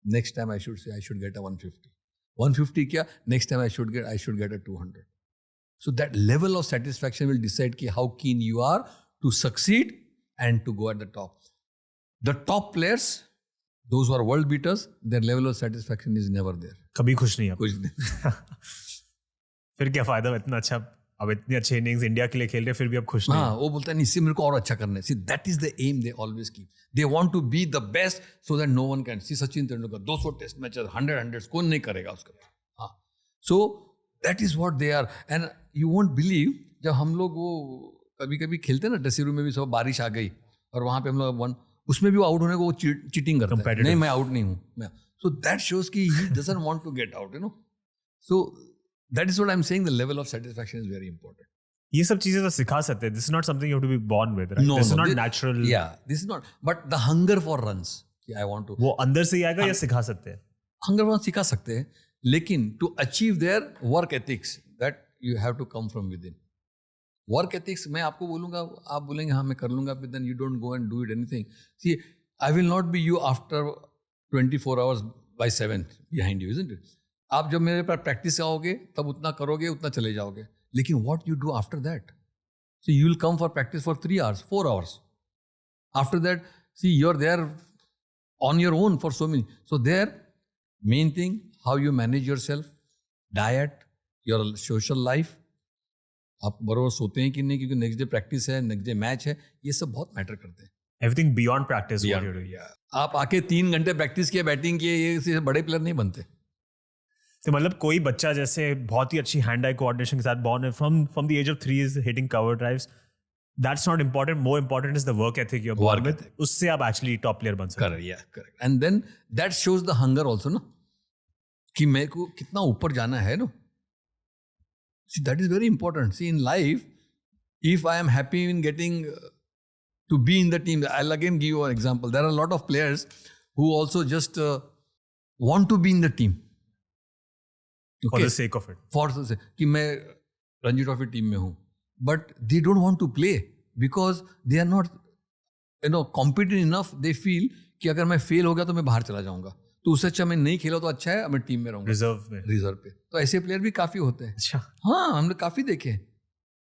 Next time I should say I should get a 150. 150 क्या? Next time I should get a 200. So that level of satisfaction will decide कि how keen you are to succeed and to go at the top. The top players, those who are world beaters, their level of satisfaction is never there. कभी खुश नहीं है. कुछ नहीं. फिर क्या फायदा इतना अच्छा, अब इतनी अच्छी इनिंग्स इंडिया के लिए खेल रहे फिर भी अब खुश नहीं. हाँ, वो बोलता है नहीं, इससे मेरे को और अच्छा करना है. See, that is the aim they always keep. They want to be the best so that no one can. See, Sachin Tendulkar 200 test matches, 100 कौन नहीं करेगा उसका. हाँ, so that is what they are. And you won't believe, जब हम लोग वो कभी कभी खेलते हैं ना ड्रेसिंग रूम में भी, सब बारिश आ गई और वहाँ पे हम लोग उसमें भी वो आउट होने को वो चीटिंग करता है, नहीं मैं आउट नहीं हूँ मैं. So that shows कि he doesn't want to get out, you know. So that is what I'm saying, the level of satisfaction is very important. ये सब चीजें तो सिखा सकते हैं. This is not something you have to be born with, right? No, this is not this, natural. Yeah, this is not. But the hunger for runs, कि I want to. वो अंदर से ही आएगा या सिखा सकते हैं? Hunger for runs सिखा सकते हैं, लेकिन to achieve their work ethics, that you have to come from within. Work ethics, मैं आपको बोलूँगा, आप बोलेंगे हाँ मैं कर लूँगा, but then you don't go and do it anything. See, I will not be you after 24 hours by 7 behind you, isn't it? आप जब मेरे पास प्रैक्टिस आओगे तब उतना करोगे, उतना चले जाओगे. लेकिन what you do after that? See, you will come for practice for 3 hours, 4 hours. After that, see, you're there on your own for so many. So there, main thing, how you manage yourself, diet, your social life. आप बरोबर सोते हैं कि नहीं, क्योंकि next day practice है, next day match है, ये सब बहुत मैटर करते हैं. Everything beyond practice, what you're doing. आप आके 3 घंटे प्रैक्टिस किए, बैटिंग किए, ये बड़े प्लेयर नहीं बनते. तो मतलब कोई बच्चा जैसे बहुत ही अच्छी हैंड आई कोऑर्डिनेशन के साथ बॉर्न है, from the age of 3 is hitting cover drives, that's not important. More important is the work ethic you are born with. उससे आप एक्चुअली टॉप प्लेयर बन सकते हैं. Correct. And then that shows the hunger also, ना, कि मेरे को कितना ऊपर जाना है, no. See, that is very important. See, in life, if I am happy in getting to be in the team, I'll again give you an example. There are a lot of players who also just want to be in the team. Okay. For the sake of it. For the sake, कि मैं Ranji trophy team में हूँ, but they don't want to play because they are not, competent enough. They feel कि अगर मैं fail हो गया तो मैं बाहर चला जाऊंगा, तो उससे अच्छा मैं नहीं खेला तो अच्छा है, मैं टीम में रहूंगा, रिजर्व पे. तो ऐसे प्लेयर भी काफी होते हैं. अच्छा. हाँ, हमने काफी देखे.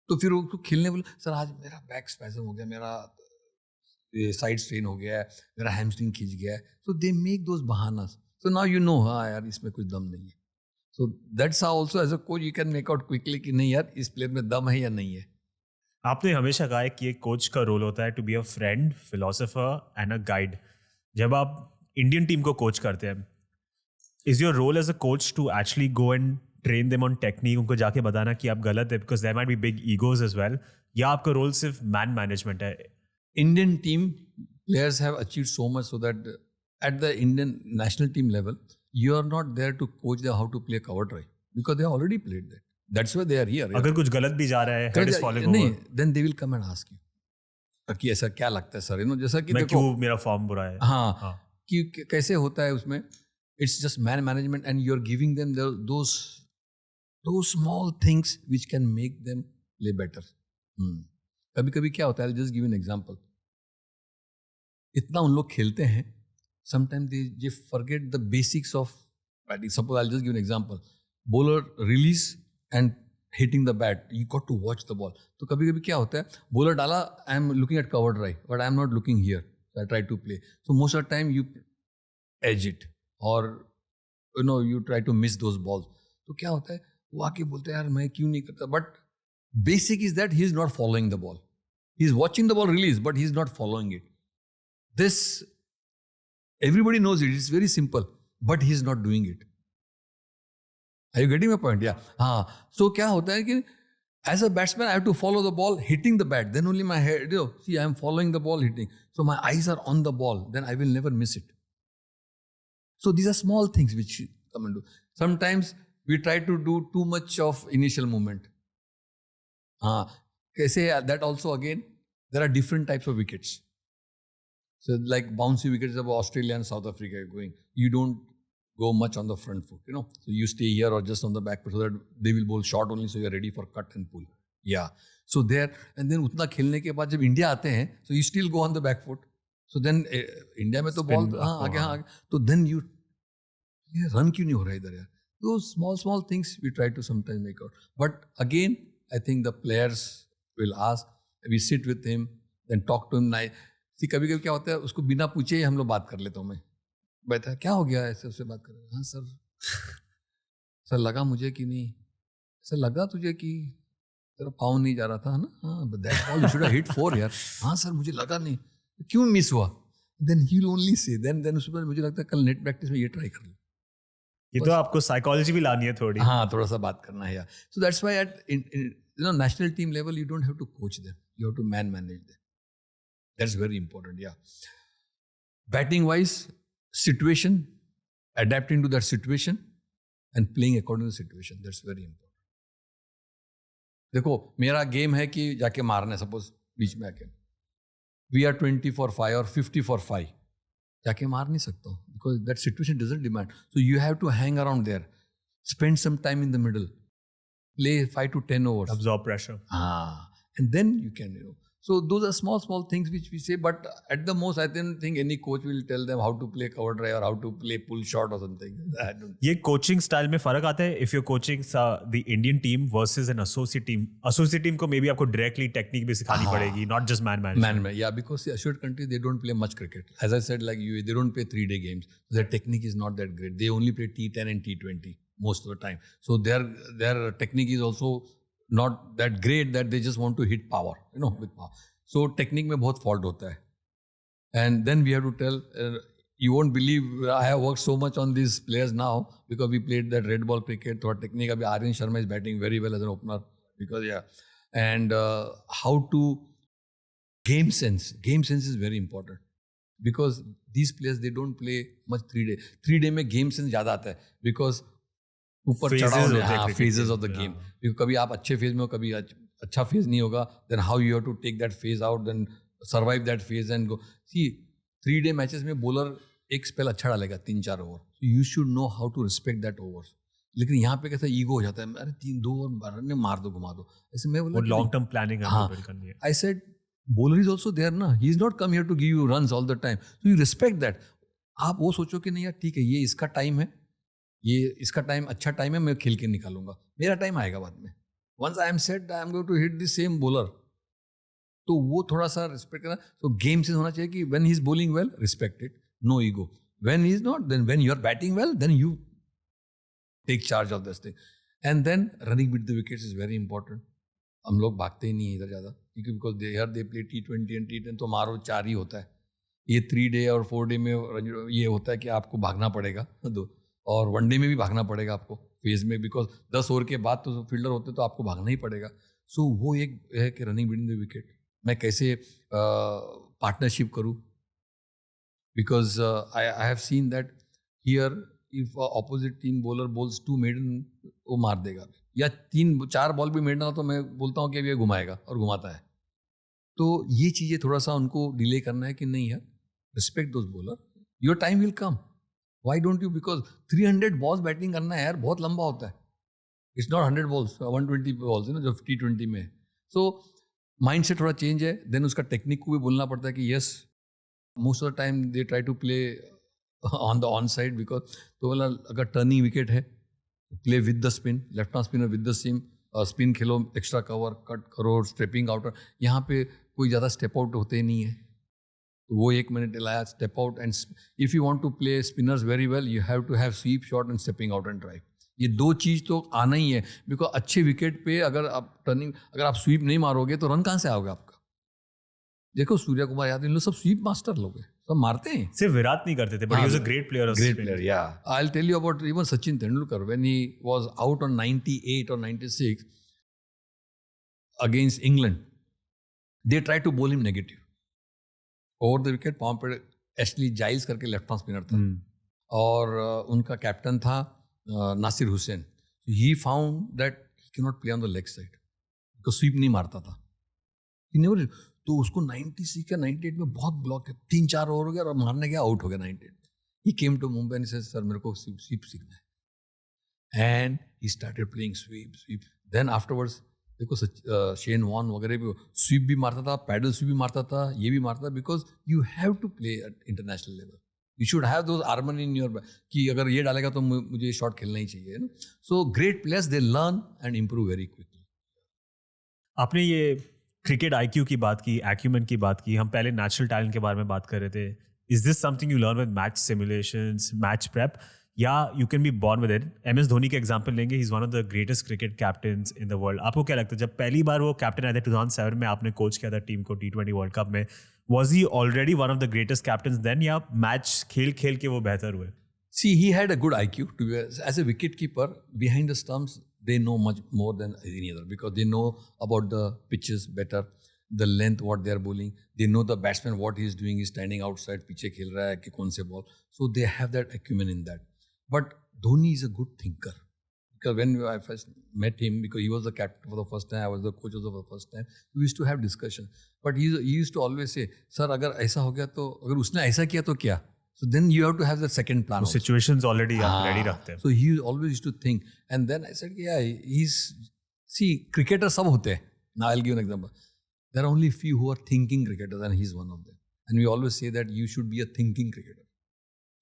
तो फिर वो खेलने बोले, सर आज मेरा बैक स्पैज़म हो गया, मेरा साइड स्ट्रेन हो गया है, मेरा हैमस्ट्रिंग खिंच गया है. सो दे मेक दोज बहानास. सो नाउ यू नो, हाँ यार इसमें कुछ दम नहीं है. So that's how also as a coach you can make out quickly कि नहीं यार इस प्लेयर में दम है या नहीं है. आपने हमेशा कहा है कि एक कोच का रोल होता है to be a friend, philosopher and a guide. जब आप इंडियन टीम को कोच करते हैं, is your role as a coach to actually go and train them on technique, उनको जाके बताना कि आप गलत है, because there might be big egos as well, या आपका रोल सिर्फ मैन मैनेजमेंट है? Indian team players have achieved so much so that at the Indian national team level, you are not there to coach them how to play cover drive because they have already played that. That's why they are here. अगर कुछ गलत भी जा रहा है, head is falling over. नहीं, then they will come and ask you कि ऐसा क्या लगता है सर, जैसा कि मैं क्यों, मेरा फॉर्म बुरा है. हाँ, कि कैसे होता है उसमें. It's just man management and you're giving them those small things which can make them play better. कभी कभी क्या होता है, जस्ट गिव एन एग्जांपल. इतना उन लोग खेलते हैं, sometime they forget the basics of batting. Suppose I just give an example, bowler release and hitting the bat, you got to watch the ball. तो कभी कभी क्या होता है, बॉलर डाला, I am looking at cover drive but I am not looking here, I try to play. So most of the time you edge it और you try to miss those balls. तो क्या होता है, वो आके बोलते हैं यार मैं क्यों नहीं करता, but basic is that he is not following the ball. He is watching the ball release, but he is not following it. This, everybody knows it. It's very simple, but he is not doing it. Are you getting my point? Yeah. हाँ. So क्या होता है कि as a batsman I have to follow the ball, hitting the bat. Then only my head, see, I am following the ball, hitting. So my eyes are on the ball. Then I will never miss it. So these are small things which you come and do. Sometimes we try to do too much of initial movement. Say that also again, there are different types of wickets. So like bouncy wickets of Australia and South Africa are going. You don't go much on the front foot, So you stay here or just on the back foot so that they will bowl short only, so you're ready for cut and pull. Yeah. So there, and then उतना खेलने के बाद जब India आते हैं, so you still go on the back foot. So then India में तो ball आगे, तो then you run क्यों नहीं हो रहा इधर यार? Those small things we try to sometimes make out. But again, I think the players will ask, we sit with him, then talk to him. See, कभी-कभी क्या होता है, उसको बिना पूछे ही हम लोग बात कर लेते हैं. बैठा क्या हो गया ऐसे उससे बात कर रहे? हाँ सर लगा मुझे कि नहीं, सर लगा तुझे कि तेरा पाँव नहीं जा रहा था ना? हाँ, that ball you should have hit 4 यार. हाँ सर मुझे लगा नहीं, क्यों मिस हुआ? Then he will only say then उसके बाद मुझे लगता है कल नेट प्रैक्टिस में ये ट्राई कर लो. ये तो आपको साइकोलॉजी भी लानी है थोड़ी. हाँ, थोड़ा सा बात करना है यार. So that's why at national team level you don't have to coach them, you have to manage them. That's very important. Yeah, batting wise, situation, adapting to that situation and playing according to the situation, that's very important. देखो मेरा game है कि जाके मारना है, suppose बीच में आके we are 20 for 5 or 50 for 5, जाके मार नहीं सकता हूँ because that situation doesn't demand. So you have to hang around there, spend some time in the middle, play 5 to 10 overs, absorb pressure, and then you can, So those are small things which we say, but at the most I don't think any coach will tell them how to play cover drive or how to play pull shot or something. I don't. ये coaching style में फर्क आता है if you're coaching the Indian team versus an associate team. Associate team को maybe आपको directly technique भी सिखानी पड़ेगी, not just man management. Yeah, because the assured country they don't play much cricket. As I said, like UAE, they don't play 3-day games. So their technique is not that great. They only play T10 and T20 most of the time. So their technique is also not that great that they just want to hit power, with power. So technique में बहुत fault होता है. And then we have to tell, you won't believe I have worked so much on these players now because we played that red ball cricket. थोड़ा technique, अभी Aryan Sharma is batting very well as an opener because and how to game sense is very important because these players they don't play much 3-day. 3-day में game sense ज़्यादा आता है because ऊपर चढ़ाव phases of the game. कभी आप अच्छे phase में हो, कभी अच्छा phase नहीं होगा. Then how you have to take that phase out, then survive that phase and go. See, 3-day matches में bowler एक spell अच्छा डालेगा 3-4 over. So you should know how to respect that overs. लेकिन यहाँ पे कैसा ईगो हो जाता है, अरे 3-2 ओवर ने मार दो घुमा दो. ऐसे मैं बोला long term planning करनी है. I said bowler is also there ना. He is not come here to give you runs all the time. So you respect that. आप वो सोचो कि नहीं यार ठीक है, ये इसका टाइम है, ये इसका टाइम अच्छा टाइम है, मैं खेल के निकालूंगा, मेरा टाइम आएगा बाद में. Once I am set, I am going to hit the same bowler. तो वो थोड़ा सा रिस्पेक्ट करना. तो गेम से होना चाहिए कि when he is bowling well, respect it, no ego. When he is not, then when you are batting well, then you take charge of this thing. And then running with the wickets is very important. हम लोग भागते ही नहीं है इधर ज़्यादा क्योंकि because they play T20 and T10 तो मारो 4 ही होता है. ये 3-day और 4-day में ये होता है कि आपको भागना पड़ेगा और 1-day में भी भागना पड़ेगा आपको फेज में बिकॉज 10 ओवर के बाद तो फील्डर होते तो आपको भागना ही पड़ेगा. सो वो एक है कि रनिंग बिटवीन द विकेट मैं कैसे पार्टनरशिप करूँ because I have seen that here if opposite team bowler bowls 2 maiden वो मार देगा या 3-4 बॉल भी मेडन तो मैं बोलता हूँ कि ये घुमाएगा और घुमाता है. तो ये चीज़ें थोड़ा सा उनको डिले करना है कि नहीं यार respect those bowler, your time will come. Why don't you? Because 300 balls batting करना है यार बहुत लंबा होता है. It's not 100 balls, 120 balls जो T20 में. So माइंड से थोड़ा चेंज है. देन उसका टेक्निक को भी बोलना पड़ता है कि yes most of the time they try to play on the on side because तो बोला अगर टर्निंग विकेट है play with the spin, left arm spinner with the seam, spin खेलो, एक्स्ट्रा कवर कट करो, स्टेपिंग आउट. यहाँ पे कोई ज़्यादा स्टेप आउट होते ही नहीं है. वो 1 मिनट लाया step out and if you want to play spinners very well you have to have sweep shot and stepping out and drive. ये 2 चीज़ तो आना ही है बिकॉज अच्छे विकेट पे अगर आप टर्निंग अगर आप स्वीप नहीं मारोगे तो रन कहाँ से आओगे आपका. देखो सूर्या कुमार यादव इन लोग सब स्वीप मास्टर लोग हैं, सब मारते हैं. सिर्फ विराट नहीं करते थे, but he was a great player. Great player, yeah. I'll tell you about even Sachin Tendulkar when he was out on 98 or 96 against England. They tried to bowl him negative. Over the wicket, पाँव पे Ashley Giles करके left arm spinner था और उनका captain था Nasser Hussain. He found that he cannot play on the leg side because sweep नहीं मारता था. He never. तो उसको 96 या 98 में बहुत ब्लॉक है, 3-4 ओवर हो गया और मारने गया, आउट हो गया 98. He came to Mumbai and said, sir मेरे को स्वीप सीखना है. And he started playing sweep. Then afterwards देखो शेन वॉर्न वगैरह भी स्वीप भी मारता था, पैडल स्वीप भी मारता था, ये भी मारता था. Because you have to play at international level. You should have those harmony in your कि अगर ये डालेगा तो मुझे ये शॉट खेलना ही चाहिए. So great players they learn and improve very quickly. आपने ये क्रिकेट आईक्यू की बात की, एक्यूमेन की बात की, हम पहले नेचुरल टैलेंट के बारे में बात कर रहे थे. Is this something you learn with match simulations, match prep, या you can be born with it? MS Dhoni का एग्जांपल लेंगे, he is one of the greatest cricket captains in the world. आपको क्या लगता है जब पहली बार वो कैप्टन आए थे 2007 में, आपने कोच किया था टीम को T20 वर्ल्ड कप में, was he already one of the greatest captains then, या मैच खेल खेल के वो बेहतर हुए? See, he had a good IQ. As a wicketkeeper, behind the stumps, they know much more than any other because they know about the pitches better, the length, what they are bowling. They know the batsman, what he is doing. He's standing outside, पीछे खेल रहा है कि कौन से ball. So they have that acumen in that. But Dhoni is a good thinker. Because when I first met him, because he was the captain for the first time, I was the coach for the first time, we used to have discussion. But he used to always say, sir, अगर ऐसा हो गया तो, अगर उसने ऐसा किया तो क्या? So then you have to have the second plan. Situations already ready रखते हैं. So he always used to think. And then I said, yeah, see, cricketers सब होते हैं. Now I'll give an example. There are only few who are thinking cricketers and he's one of them. And we always say that you should be a thinking cricketer.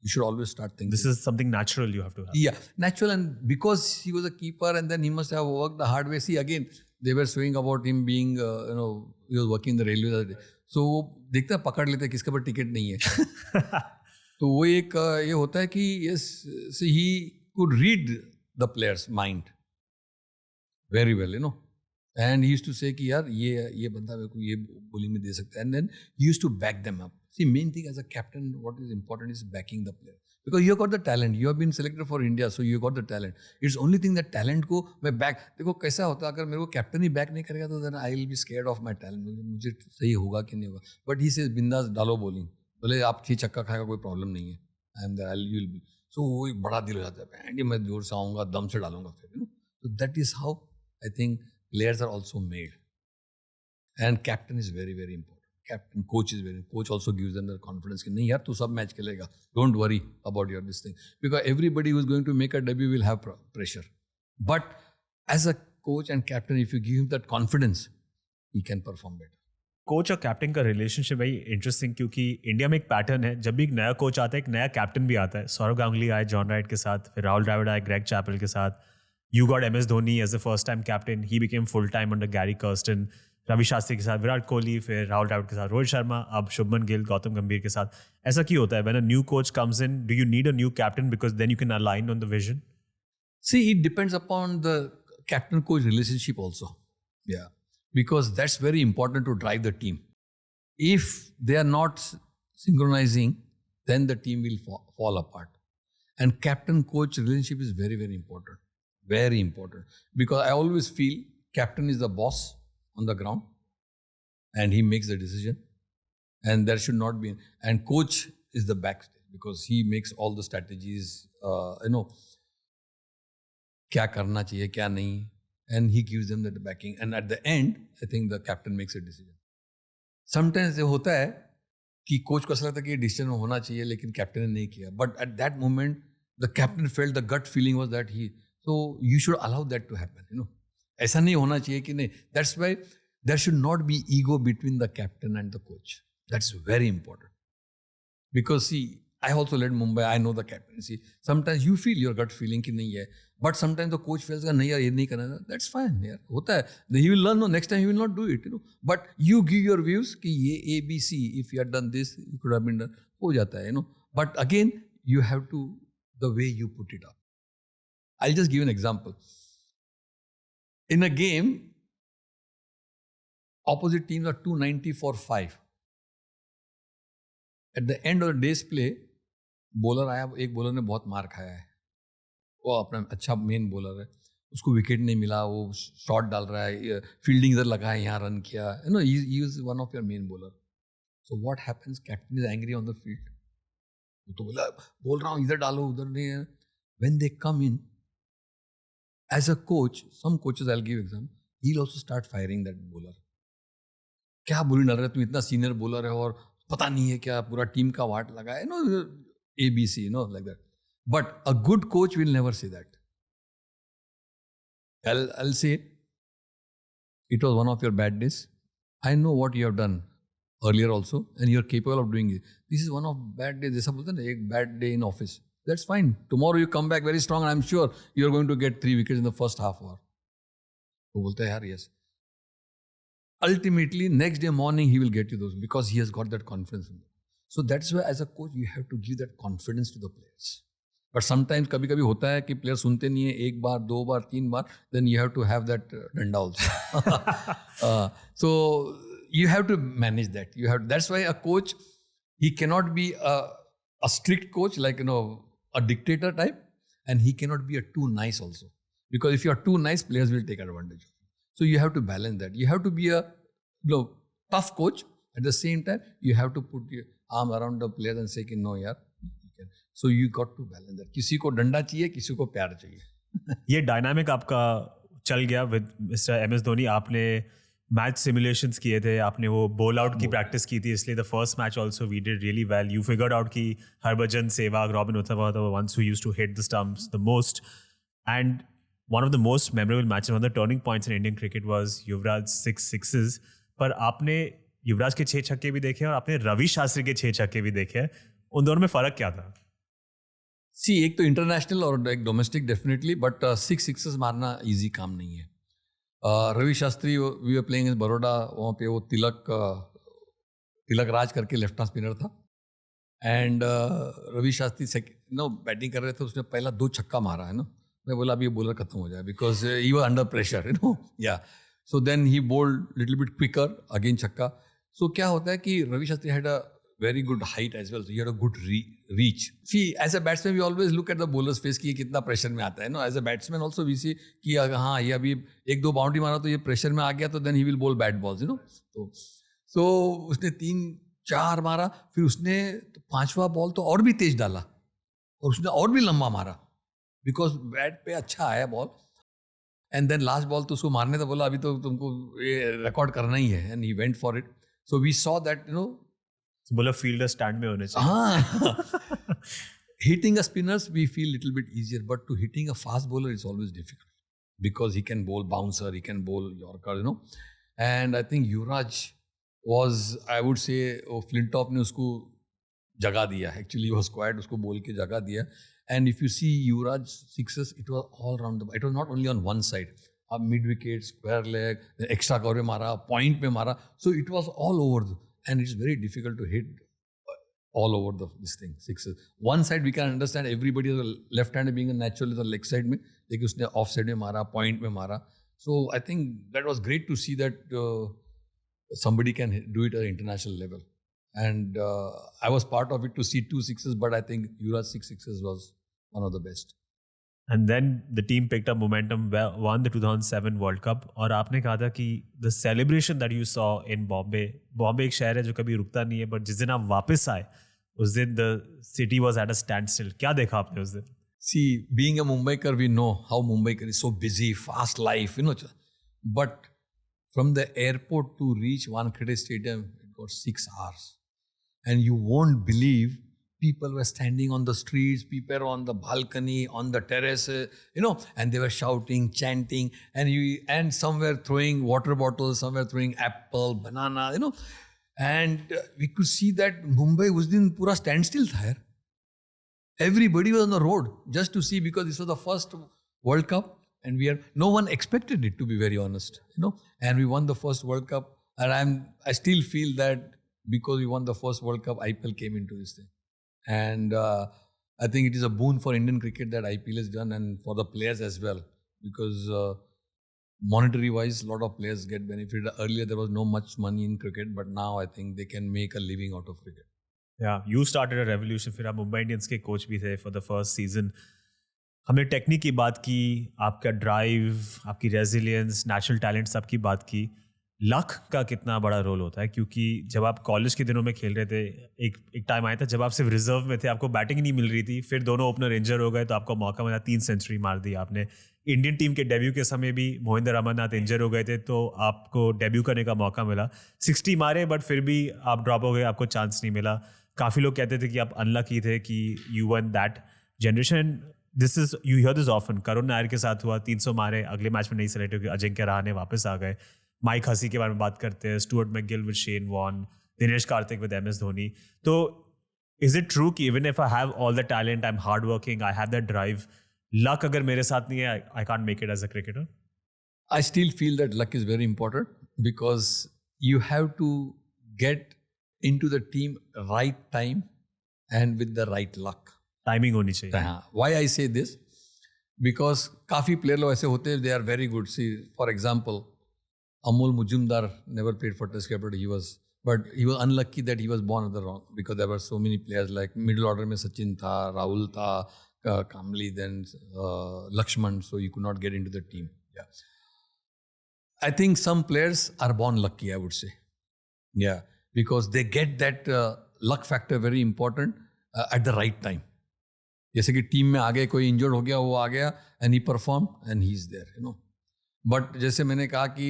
You should always start thinking. This is something natural you have to have. Yeah, natural, and because he was a keeper and then he must have worked the hard way. See, again, they were showing about him being, he was working in the railway the other day. So वो देखते हैं, पकड़ लेते हैं किसके पास ticket नहीं है. तो वो एक ये होता है कि yes, so he could read the player's mind very well, And he used to say कि यार ये बंदा मेरे को ये bowling में दे सकता है. And then he used to back them up. See, main thing as a captain, what is important is backing the player. Because you have got the talent. You have been selected for India, so you got the talent. It's only thing that talent को मैं back. देखो कैसा होता है, अगर मेरे को captain ही back नहीं करेगा तो then I will be scared of my talent. मुझे सही होगा कि नहीं होगा. But he says बिंदास डालो bowling. बोले आप 6 छक्का खाएगा कोई प्रॉब्लम नहीं है. I am there. You will be. So वो एक बड़ा दिल हो जाता है. एंड मैं जोर से आऊँगा, दम से डालूंगा फिर. So that is how I think players are also made. And captain is very, very important. Captain, coach is very. Coach also gives them the confidence कि नहीं यार तू सब मैच खेलेगा. Don't worry about your this thing. Because everybody who is going to make a debut will have pressure. But as a coach and captain, if you give him that confidence, he can perform better. Coach और captain का relationship भाई interesting, क्योंकि India में एक pattern है, जब भी एक नया कोच आता है एक नया कैप्टन भी आता है. सौरव गांगुली आए जॉन राइट के साथ, फिर राहुल द्रविड़ आए ग्रेग चैपल के साथ. You got MS Dhoni as the first time captain. He became full time under Gary Kirsten. Ravi Shastri के साथ विराट कोहली, फिर राहुल द्रविड़ के साथ रोहित शर्मा, अब शुभमन गिल, गौतम गंभीर के साथ. ऐसा क्यों होता है? When a new coach comes in, do you need a new captain because then you can align on the vision? See, it depends upon the captain-coach relationship also. Yeah, because that's very important to drive the team. If they are not synchronizing, then the team will fall apart. And captain-coach relationship is very, very important. Very important. Because I always feel captain is the boss on the ground and he makes the decision. And there should not be, and coach is the backstage because he makes all the strategies, क्या करना चाहिए, क्या नहीं. And he gives them the backing. And at the end, I think the captain makes a decision. Sometimes ये होता है कि coach को ऐसा लगता है कि ये डिसीजन होना चाहिए लेकिन कैप्टन ने नहीं किया. But at that moment, the captain felt the gut feeling was that he. So you should allow that to happen. ऐसा नहीं होना चाहिए कि नहीं. That's why there should not be ego between the captain and the coach. That's very important. Because see, I also led Mumbai. I know the captain. See, sometimes you feel your gut feeling कि नहीं है. But sometimes the coach feels नहीं यार ये नहीं करना. That's fine यार, होता है. He will learn. No, next time he will not do it. But you give your views कि ये A, B, C. If you had done this, it could have been done. हो जाता है. But again, you have to the way you put it up. I'll just give an example. In a game, opposite teams are 290 for 5. At the end of the day's play, bowler आया, एक bowler ने बहुत मार खाया है, वो अपना अच्छा मेन बॉलर है, उसको विकेट नहीं मिला, वो शॉट डाल रहा है, फील्डिंग इधर लगा है, यहाँ रन किया, you know, he is one of your main bowler. So what happens, captain is angry on the field. वो तो बोला बोल रहा हूँ इधर डालो उधर नहीं है. When they come in as a coach, some coaches I will give example, he will also start firing that bowler. क्या बोली डाल रहा है, तुम इतना सीनियर बॉलर है और पता नहीं है क्या, पूरा टीम का वाट लगा है, no, ABC, you know, like that. But a good coach will never say that. I'll say, it was one of your bad days. I know what you have done earlier also, and you're capable of doing it. This is one of bad days. जैसा बोलते हैं ना, एक bad day in office. That's fine. Tomorrow you come back very strong, and I'm sure you're going to get 3 wickets in the first half hour. वो बोलता है यार, yes. Ultimately, next day morning, he will get you those because he has got that confidence in you. So that's why as a coach, you have to give that confidence to the players. But sometimes कभी-कभी होता है कि player सुनते नहीं है, एक बार, 2 बार, 3 बार, then you have to have that डंडा also. So you have to manage that. That's why a coach, he cannot be a strict coach, like, you know, a dictator type, and he cannot be a too nice also. Because if you are too nice, players will take advantage. So you have to balance that. You have to be a, you know, tough coach. At the same time, you have to put your arm around the players and say कि no यार. So you got to balance that. किसी को डंडा चाहिए, किसी को प्यार चाहिए. ये डायनामिक आपका चल गया विद मिस्टर MS धोनी. आपने मैच सिमुलेशंस किए थे, आपने वो बॉल आउट की प्रैक्टिस की थी, इसलिए the first match also we did really well. You figured out कि Harbhajan, Sehwag, Robin Uthappa the ones who used to hit the stumps the most. And one of the most memorable matches, one of the turning points in Indian cricket was Yuvraj's 6 sixes. पर आपने युवराज के 6 छक्के भी देखे और आपने रवि शास्त्री के 6 छक्के भी देखे. उन दोनों में फर्क क्या था? सी, एक तो इंटरनेशनल और एक डोमेस्टिक डेफिनेटली, बट 6 सिक्सेस मारना इजी काम नहीं है. Ravi Shastri, we were playing in Baroda, वहाँ पे वो तिलक राज करके लेफ्ट हैंड स्पिनर था. एंड रवि शास्त्री बैटिंग कर रहे थे, उसने पहला 2 छक्का मारा है ना. मैं बोला अभी ये बॉलर खत्म हो जाए, because he was under pressure, you know. Yeah so then he bowled little bit quicker, again छक्का. सो क्या होता है कि Ravi Shastri had a very good height as well, so he had a good reach. See, as a batsman we always look at the bowler's face कि ये कितना pressure में आता है, no. As a batsman also we see कि हाँ, ये अभी 1-2 बाउंड्री मारा तो ये प्रेशर में आ गया, तो then he will bowl bat balls, you know. तो उसने 3-4 मारा, फिर उसने 5वां बॉल तो और भी तेज डाला और उसने और भी लंबा मारा, बिकॉज बैट पे अच्छा आया ball. And then last ball तो उसको मारने तो बोला अभी तो तुमको ये रिकॉर्ड करना ही है, and he went for it. So we saw that, you know, बोला फील्डर स्टैंड में होने चाहिए. हाँ. Hitting a spinners we feel little bit easier, but to hitting a fast bowler is always difficult because he can bowl bouncer, he can bowl yorker, you know. And I think Yuvraj was, I would say, Flintoff ने उसको जगह दिया. Actually he was quiet, उसको बोल के जगह दिया. And if you see Yuvraj sixes, it was all around it was not only on one side. अब mid wicket, square leg, extra cover में मारा, point पे मारा. So it was all over, and it's very difficult to hit all over this thing, sixes. One side we can understand, everybody is left hand being a natural the leg side में, लेकिन उसने off side में मारा, point में मारा. So I think that was great to see that somebody can do it at an international level. And I was part of it to see 2 sixes, but I think Yuvraj's 6 sixes was one of the best. And then the team picked up momentum, won the 2007 World Cup. और आपने कहा था कि the celebration that you saw in Bombay एक शहर है जो कभी रुकता नहीं है, but जिस दिन आप वापस आए उस दिन the city was at a standstill. क्या देखा आपने उस दिन? See, being a Mumbaikar, we know how Mumbaikar is so busy, fast life, you know. But from the airport to reach Wankhede Stadium, it got 6 hours. And you won't believe, people were standing on the streets, people were on the balcony, on the terrace, you know, and they were shouting, chanting, and some were throwing water bottles, some were throwing apple, banana, you know. And we could see that Mumbai उस दिन पूरा standstill था यार. Everybody was on the road just to see, because this was the first World Cup, and no one expected it, to be very honest, you know. And we won the first World Cup, and I still feel that because we won the first World Cup, IPL came into this thing. And I think it is a boon for Indian cricket that IPL has done, and for the players as well, because monetary wise, a lot of players get benefited. Earlier there was no much money in cricket, but now I think they can make a living out of cricket. Yeah, you started a revolution. फिर आप Mumbai Indians के coach भी थे for the first season. हमने technique की बात की, आपका ड्राइव, आपकी रेजिलियंस, नेचुरल टैलेंट्स आपकी बात की. लक का कितना बड़ा रोल होता है, क्योंकि जब आप कॉलेज के दिनों में खेल रहे थे, एक टाइम आया था जब आप सिर्फ रिजर्व में थे, आपको बैटिंग नहीं मिल रही थी, फिर दोनों ओपनर इंजर हो गए तो आपको मौका मिला, 3 सेंचुरी मार दी आपने. इंडियन टीम के डेब्यू के समय भी मोहिंदर अमरनाथ इंजर हो गए थे तो आपको डेब्यू करने का मौका मिला. 60 मारे बट फिर भी आप ड्रॉप हो गए, आपको चांस नहीं मिला. काफ़ी लोग कहते थे कि आप अनलकी थे कि you won that generation. This is you hear this often. Karun Nair के साथ हुआ, 300 मारे, अगले मैच में नहीं सेलेक्ट हो गए, अजिंक्य रहाणे वापस आ गए. माइक हसी के बारे में बात करते हैं, Stuart McGill with Shane Warne, Dinesh Karthik with MS Dhoni. तो इज इट ट्रू कि even if I have all the talent, I am hard working, I have that drive, luck अगर मेरे साथ नहीं है, I can't make it as a cricketer? I still feel that luck is very important because you have to get into the team right time and with the right luck. Timing होनी चाहिए. हाँ, why I say this? Because काफ़ी player लोग ऐसे होते हैं, they are very good. See, for example, Amol Mujumdar never played for Test cricket. But he was unlucky that he was born at the wrong, because there were so many players like middle order में सचिन था, राहुल था, Kamli, then Lakshman, so you could not get into the team. Yeah. I think some players are born lucky, I would say. Yeah, because they get that luck factor very important at the right time. जैसे कि team में आगे कोई injured हो गया, वो आ गया and he performed and he is there, you know. But जैसे मैंने कहा कि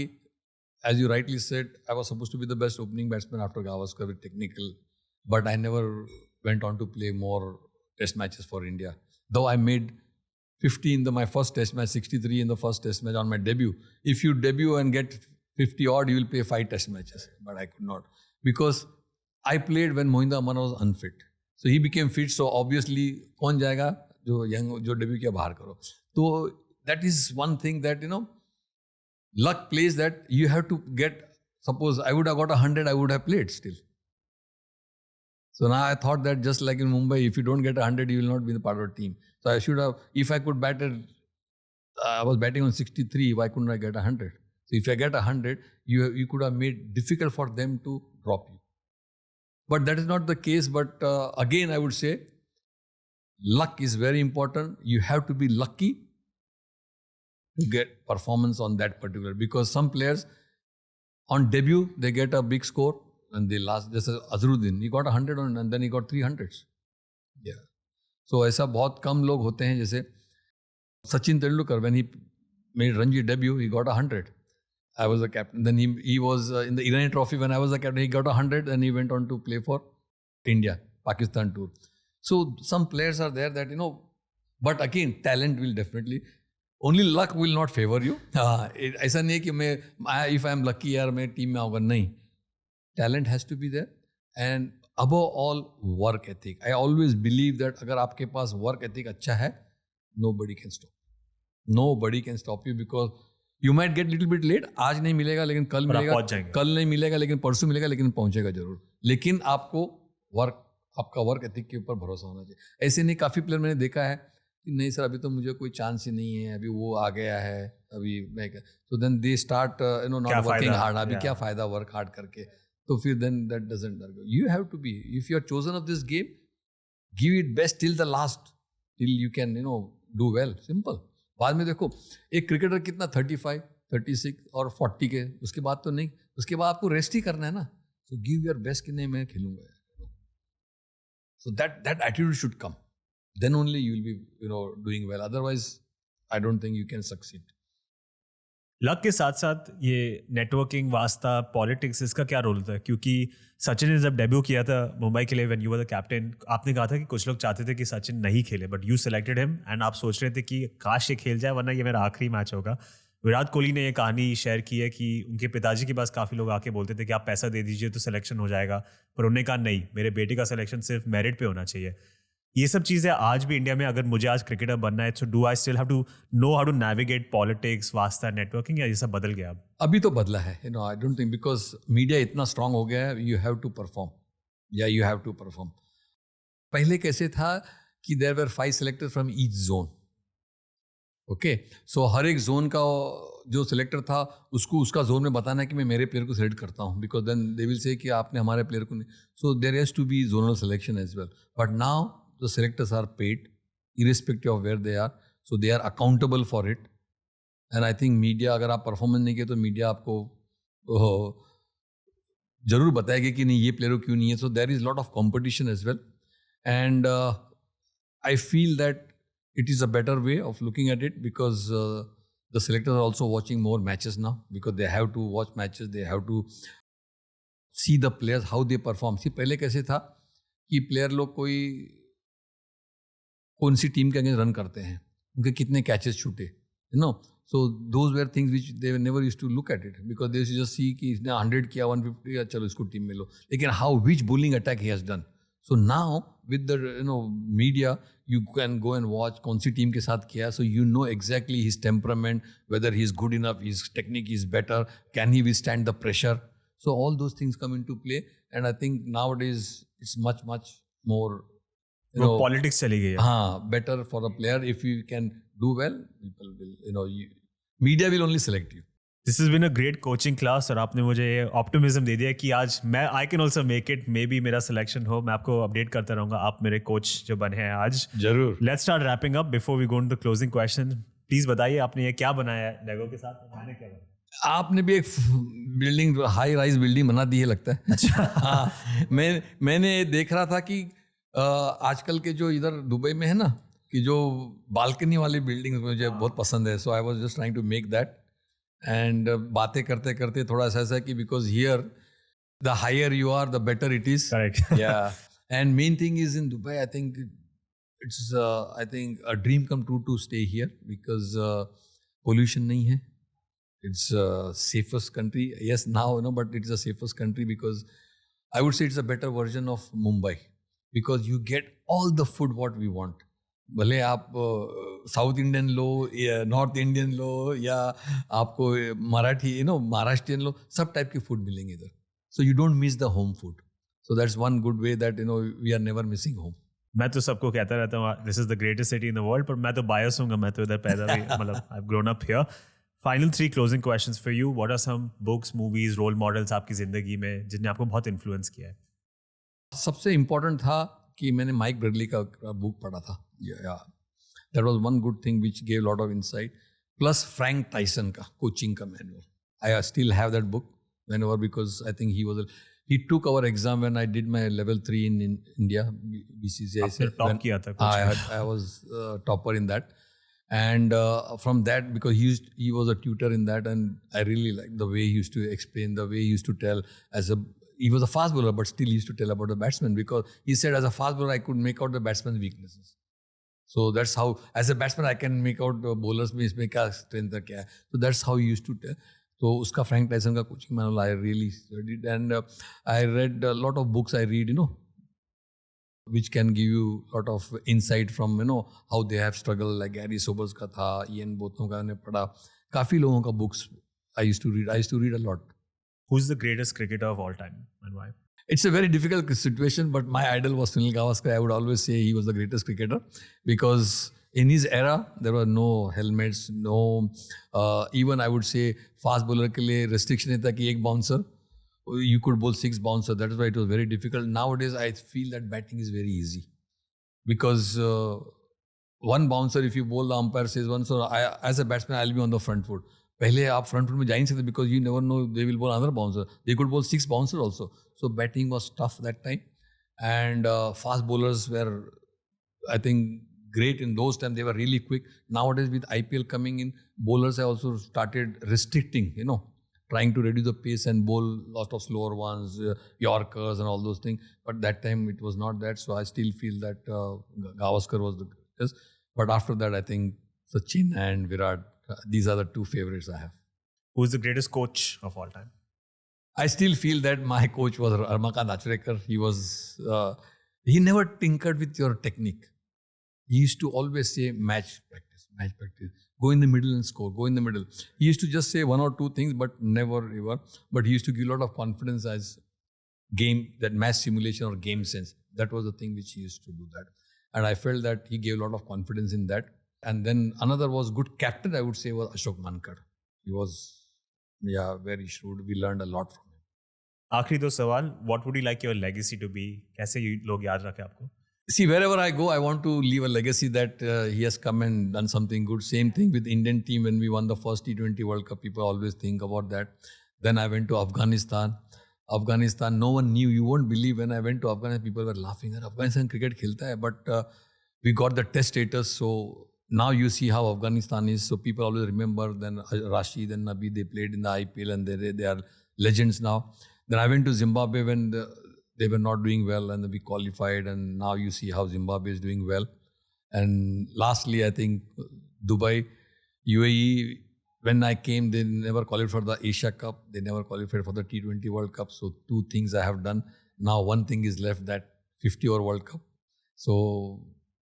as you rightly said, I was supposed to be the best opening batsman after Gavaskar with technical, but I never went on to play more test matches for India. Though I made 50 in my first test match, 63 in the first test match on my debut. If you debut and get 50 odd, you will play 5 test matches. But I could not. Because I played when Mohinder Aman was unfit. So he became fit. So obviously, कौन जाएगा जो debut किया बाहर करो. So that is one thing that, you know, luck plays that you have to get, suppose I would have got 100, I would have played still. So now I thought that just like in Mumbai, if you don't get 100, you will not be the part of the team. So I should have, if I could bat it, I was batting on 63, why couldn't I get 100? So if I get 100, you could have made difficult for them to drop you. But that is not the case. But again, I would say, luck is very important. You have to be lucky to get performance on that particular, because some players on debut, they get a big score and they last. Just as Azharuddin, he got 100 on, and then he got 300s. Yeah. So ऐसा बहुत कम लोग होते हैं. जैसे Sachin Tendulkar, when he made Ranji debut, he got 100. I was the captain. Then he was in the Irani Trophy when I was the captain. He got 100 and he went on to play for India, Pakistan tour. So some players are there that, you know, but again, talent will definitely, only luck will not favor you. ऐसा नहीं है कि मैं if I am lucky यार मैं team में आऊँगा, नहीं. Talent has to be there, and above all, work ethic. I always believe that अगर आपके पास work ethic अच्छा है, nobody can stop. Nobody can stop you, because you might get little bit late. आज नहीं मिलेगा लेकिन कल मिलेगा, कल नहीं मिलेगा लेकिन परसों मिलेगा, लेकिन पहुंचेगा जरूर. लेकिन आपको आपका वर्क एथिक के ऊपर भरोसा होना चाहिए. ऐसे नहीं, काफ़ी प्लेयर मैंने देखा है कि नहीं सर अभी तो मुझे कोई चांस ही नहीं है, अभी वो आ गया है, अभी मैं, तो then they start not working hard. अभी क्या फ़ायदा वर्क हार्ड करके, तो फिर then that doesn't work. You have to be, if you are chosen of this game, give it best till the last, till you can do well. Simple. बाद में देखो एक क्रिकेटर कितना 35, 36 और 40 के, उसके बाद तो नहीं, उसके बाद आपको रेस्ट ही करना है ना. सो गिव योर बेस्ट कि नहीं मैं खेलूंगा. So that attitude should come, then only you will be doing well. Otherwise I don't think you can succeed. Luck के साथ साथ ये नेटवर्किंग, वास्ता, पॉलिटिक्स, इसका क्या रोल होता है? क्योंकि सचिन ने जब डेब्यू किया था मुंबई के लिए, when you were the captain, आपने कहा था कि कुछ लोग चाहते थे कि सचिन नहीं खेले, but you selected him, and आप सोच रहे थे कि काश ये खेल जाए वरना ये मेरा आखिरी मैच होगा. विराट कोहली ने ये कहानी शेयर की है कि उनके पिताजी के पास काफ़ी लोग आके बोलते थे कि आप पैसा दे दीजिए तो सिलेक्शन हो जाएगा, पर उन्होंने कहा नहीं, मेरे बेटे का सिलेक्शन सिर्फ मेरिट पे होना चाहिए. ये सब चीज़ें आज भी इंडिया में, अगर मुझे आज क्रिकेटर बनना है, so do I still have to know how to navigate politics, वास्ता, नेटवर्किंग, या ये सब बदल गया अब? अभी तो बदला है. I don't think, because media इतना स्ट्रांग हो गया है, you have to perform. Yeah you have to perform. पहले कैसे था कि there were 5 selectors from each zone. Okay so हर एक जोन का जो सिलेक्टर था उसको उसका जोन में बताना है कि मैं मेरे प्लेयर को सिलेक्ट करता हूँ, because then they will say कि आपने हमारे प्लेयर को नहीं. So there has to be zonal selection as well, but now the selectors are paid irrespective of where they are, so they are accountable for it. And I think media, अगर आप performance नहीं किए तो media आपको जरूर बताएगी कि नहीं ये प्लेयर क्यों नहीं है. So there is lot of competition as well, and I feel that it is a better way of looking at it, because the selectors are also watching more matches now, because they have to watch matches, they have to see the players how they perform. See, पहले कैसे था कि player लोग कौन सी team के against run करते हैं, उनके कितने कैचेस छूटे, you know. So those were things which they never use to look at it, because they just see कि इसने 100 किया 150, चलो इसको टीम में लो. लेकिन how which bowling attack he has done. So now with the media, you can go and watch कौन सी team के साथ किया, so you know exactly his temperament, whether he is good enough, his technique is better, can he withstand the pressure. So all those things come into play, and I think nowadays it's much more politics चली गई है. हाँ, better for the player. If you can do well, people will media will only select you. This has been a great coaching class, और आपने मुझे ये optimism दे दिया कि आज मैं I can also make it, may be मेरा selection हो. मैं आपको अपडेट करता रहूंगा, आप मेरे कोच जो बने हैं आज. जरूर. Let's start wrapping up before we go to the closing question. Please बताइए आपने ये क्या बनाया है लेगो के साथ. मैंने क्या बनाया? आपने भी एक बिल्डिंग, हाई राइज बिल्डिंग बना दी है लगता है. अच्छा. हाँ, मैंने देख रहा था कि आजकल के जो इधर दुबई में है ना, कि जो बालकनी वाली बिल्डिंग मुझे बहुत पसंद है. So I was just trying to make that. And बातें करते करते थोड़ा सा ऐसा कि because here the higher you are the better it is. Correct. Yeah and main thing is in Dubai, I think it's a dream come true to stay here, because pollution नहीं है. It's safest country. Yes, now but it's the safest country, because I would say it's a better version of Mumbai, because you get all the food what we want. भले आप south Indian लो या north Indian लो या आपको मराठी महाराष्ट्रियन लो, सब type के food मिलेंगे इधर. So you don't miss the home food. So that's one good way that we are never missing home. मैं तो सबको कहता रहता हूँ this is the greatest city in the world, पर मैं तो बायस हूँ, मैं तो इधर पैदा भी मतलब I have grown up here. Final 3 closing questions for you. What are some books, movies, role models आपकी जिंदगी में जिन्हें आपको बहुत इन्फ्लुएंस किया है? सबसे इम्पोर्टेंट था कि मैंने माइक ब्रेडली का बुक पढ़ा था. That was one good thing which gave lot of insight. Plus Frank Tyson का कोचिंग का manual. I still have that book whenever, because I think he took our exam when I did my level 3 in India, BCCI. आपने top किया था. I was topper in that. And from that, because he was a tutor in that, and I really liked the way he used to explain, the way he used to tell. He was a fast bowler, but still he used to tell about the batsman, because he said as a fast bowler I could make out the batsman's weaknesses. So that's how, as a batsman, I can make out the bowlers में इसमें क्या strength है क्या है. So that's how he used to tell. तो उसका Frank Tyson का coaching manual I really studied, and I read a lot of books. I read which can give you a lot of insight from how they have struggled, like Gary Sobers का था, Ian Botham का मैंने पढ़ा, काफ़ी लोगों का books I used to read a lot. Who's the greatest cricketer of all time and why? It's a very difficult situation, but my idol was Sunil Gavaskar. I would always say he was the greatest cricketer, because in his era there were no helmets, no even I would say fast bowler के लिए restriction नहीं था कि एक bouncer you could bowl 6 bouncer. That is why it was very difficult. Nowadays, I feel that batting is very easy, because one bouncer, if you bowl, the umpire says one. So as a batsman, I'll be on the front foot. पहले आप front foot में जा नहीं सकते, because you never know they will bowl another bouncer. They could bowl 6 bouncers also. So batting was tough that time, and fast bowlers were, I think, great in those times. They were really quick. Nowadays, with IPL coming in, bowlers have also started restricting, trying to reduce the pace and bowl lot of slower ones, Yorkers and all those things. But that time it was not that. So I still feel that Gavaskar was the greatest. But after that, I think Sachin and Virat, these are the 2 favorites I have. Who's the greatest coach of all time? I still feel that my coach was Ramakant Achrekar. He never tinkered with your technique. He used to always say match practice. Go in the middle and score. Go in the middle. He used to just say 1 or 2 things, but never ever. But he used to give a lot of confidence as game, that match simulation or game sense. That was the thing which he used to do that. And I felt that he gave a lot of confidence in that. And then another was good captain, I would say, was Ashok Mankad. He was, very shrewd. We learned a lot from him. आखिरी दो सवाल, what would you like your legacy to be? कैसे लोग याद रखें आपको? See, wherever I go, I want to leave a legacy that he has come and done something good. Same thing with Indian team when we won the first T20 World Cup. People always think about that. Then I went to Afghanistan. Afghanistan, no one knew. You won't believe when I went to Afghanistan, people were laughing. Afghanistan cricket khelta hai, but we got the test status. So now you see how Afghanistan is. So people always remember. Then Rashid and Nabi, they played in the IPL and they are legends now. Then I went to Zimbabwe when they were not doing well and we qualified, and now you see how Zimbabwe is doing well. And lastly, I think Dubai, UAE, when I came, they never qualified for the Asia Cup. They never qualified for the T20 World Cup. So 2 things I have done. Now one thing is left, that 50-over World Cup. So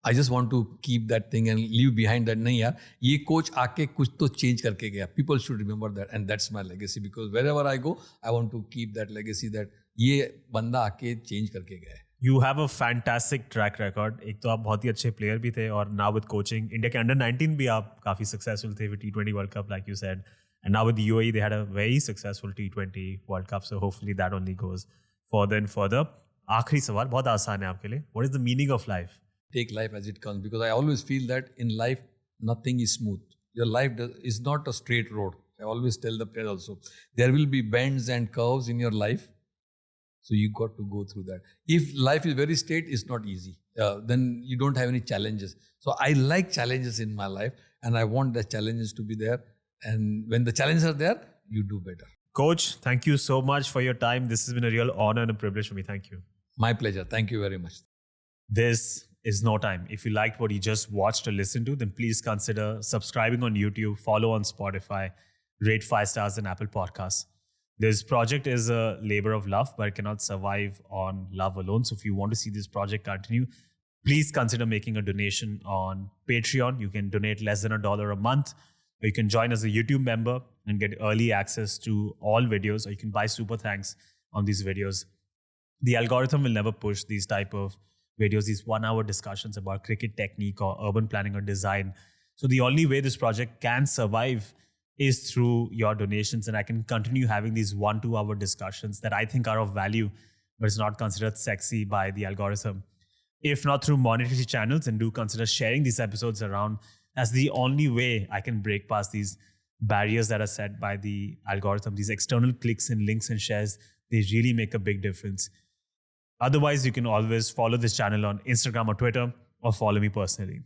I just want to keep that thing and leave behind that. नहीं यार, ये coach आके कुछ तो change करके गया. People should remember that, and that's my legacy, because wherever I go, I want to keep that legacy that ये बंदा आके change करके गया है. You have a fantastic track record. एक तो आप बहुत ही अच्छे player भी थे, और now with coaching, India के under 19 भी आप काफी successful थे with T20 World Cup, like you said, and now with the UAE they had a very successful T20 World Cup. So hopefully that only goes further and further. आखिरी सवाल बहुत आसान है आपके लिए. What is the meaning of life? Take life as it comes, because I always feel that in life nothing is smooth. Your life is not a straight road. I always tell the players also, there will be bends and curves in your life, so you got to go through that. If life is very straight, it's not easy. Then you don't have any challenges. So I like challenges in my life, and I want the challenges to be there. And when the challenges are there, you do better. Coach, thank you so much for your time. This has been a real honor and a privilege for me. Thank you. My pleasure. Thank you very much. This is No Time. If you liked what you just watched or listened to, then please consider subscribing on YouTube, follow on Spotify, rate 5 stars in Apple Podcasts. This project is a labor of love, but it cannot survive on love alone. So if you want to see this project continue, please consider making a donation on Patreon. You can donate less than $1 a month, or you can join as a YouTube member and get early access to all videos, or you can buy super thanks on these videos. The algorithm will never push these type of videos, these 1-hour discussions about cricket technique or urban planning or design. So the only way this project can survive is through your donations, and I can continue having these 1-2 hour discussions that I think are of value, but it's not considered sexy by the algorithm. If not through monetary channels, then do consider sharing these episodes around, as the only way I can break past these barriers that are set by the algorithm. These external clicks and links and shares, they really make a big difference. Otherwise, you can always follow this channel on Instagram or Twitter, or follow me personally.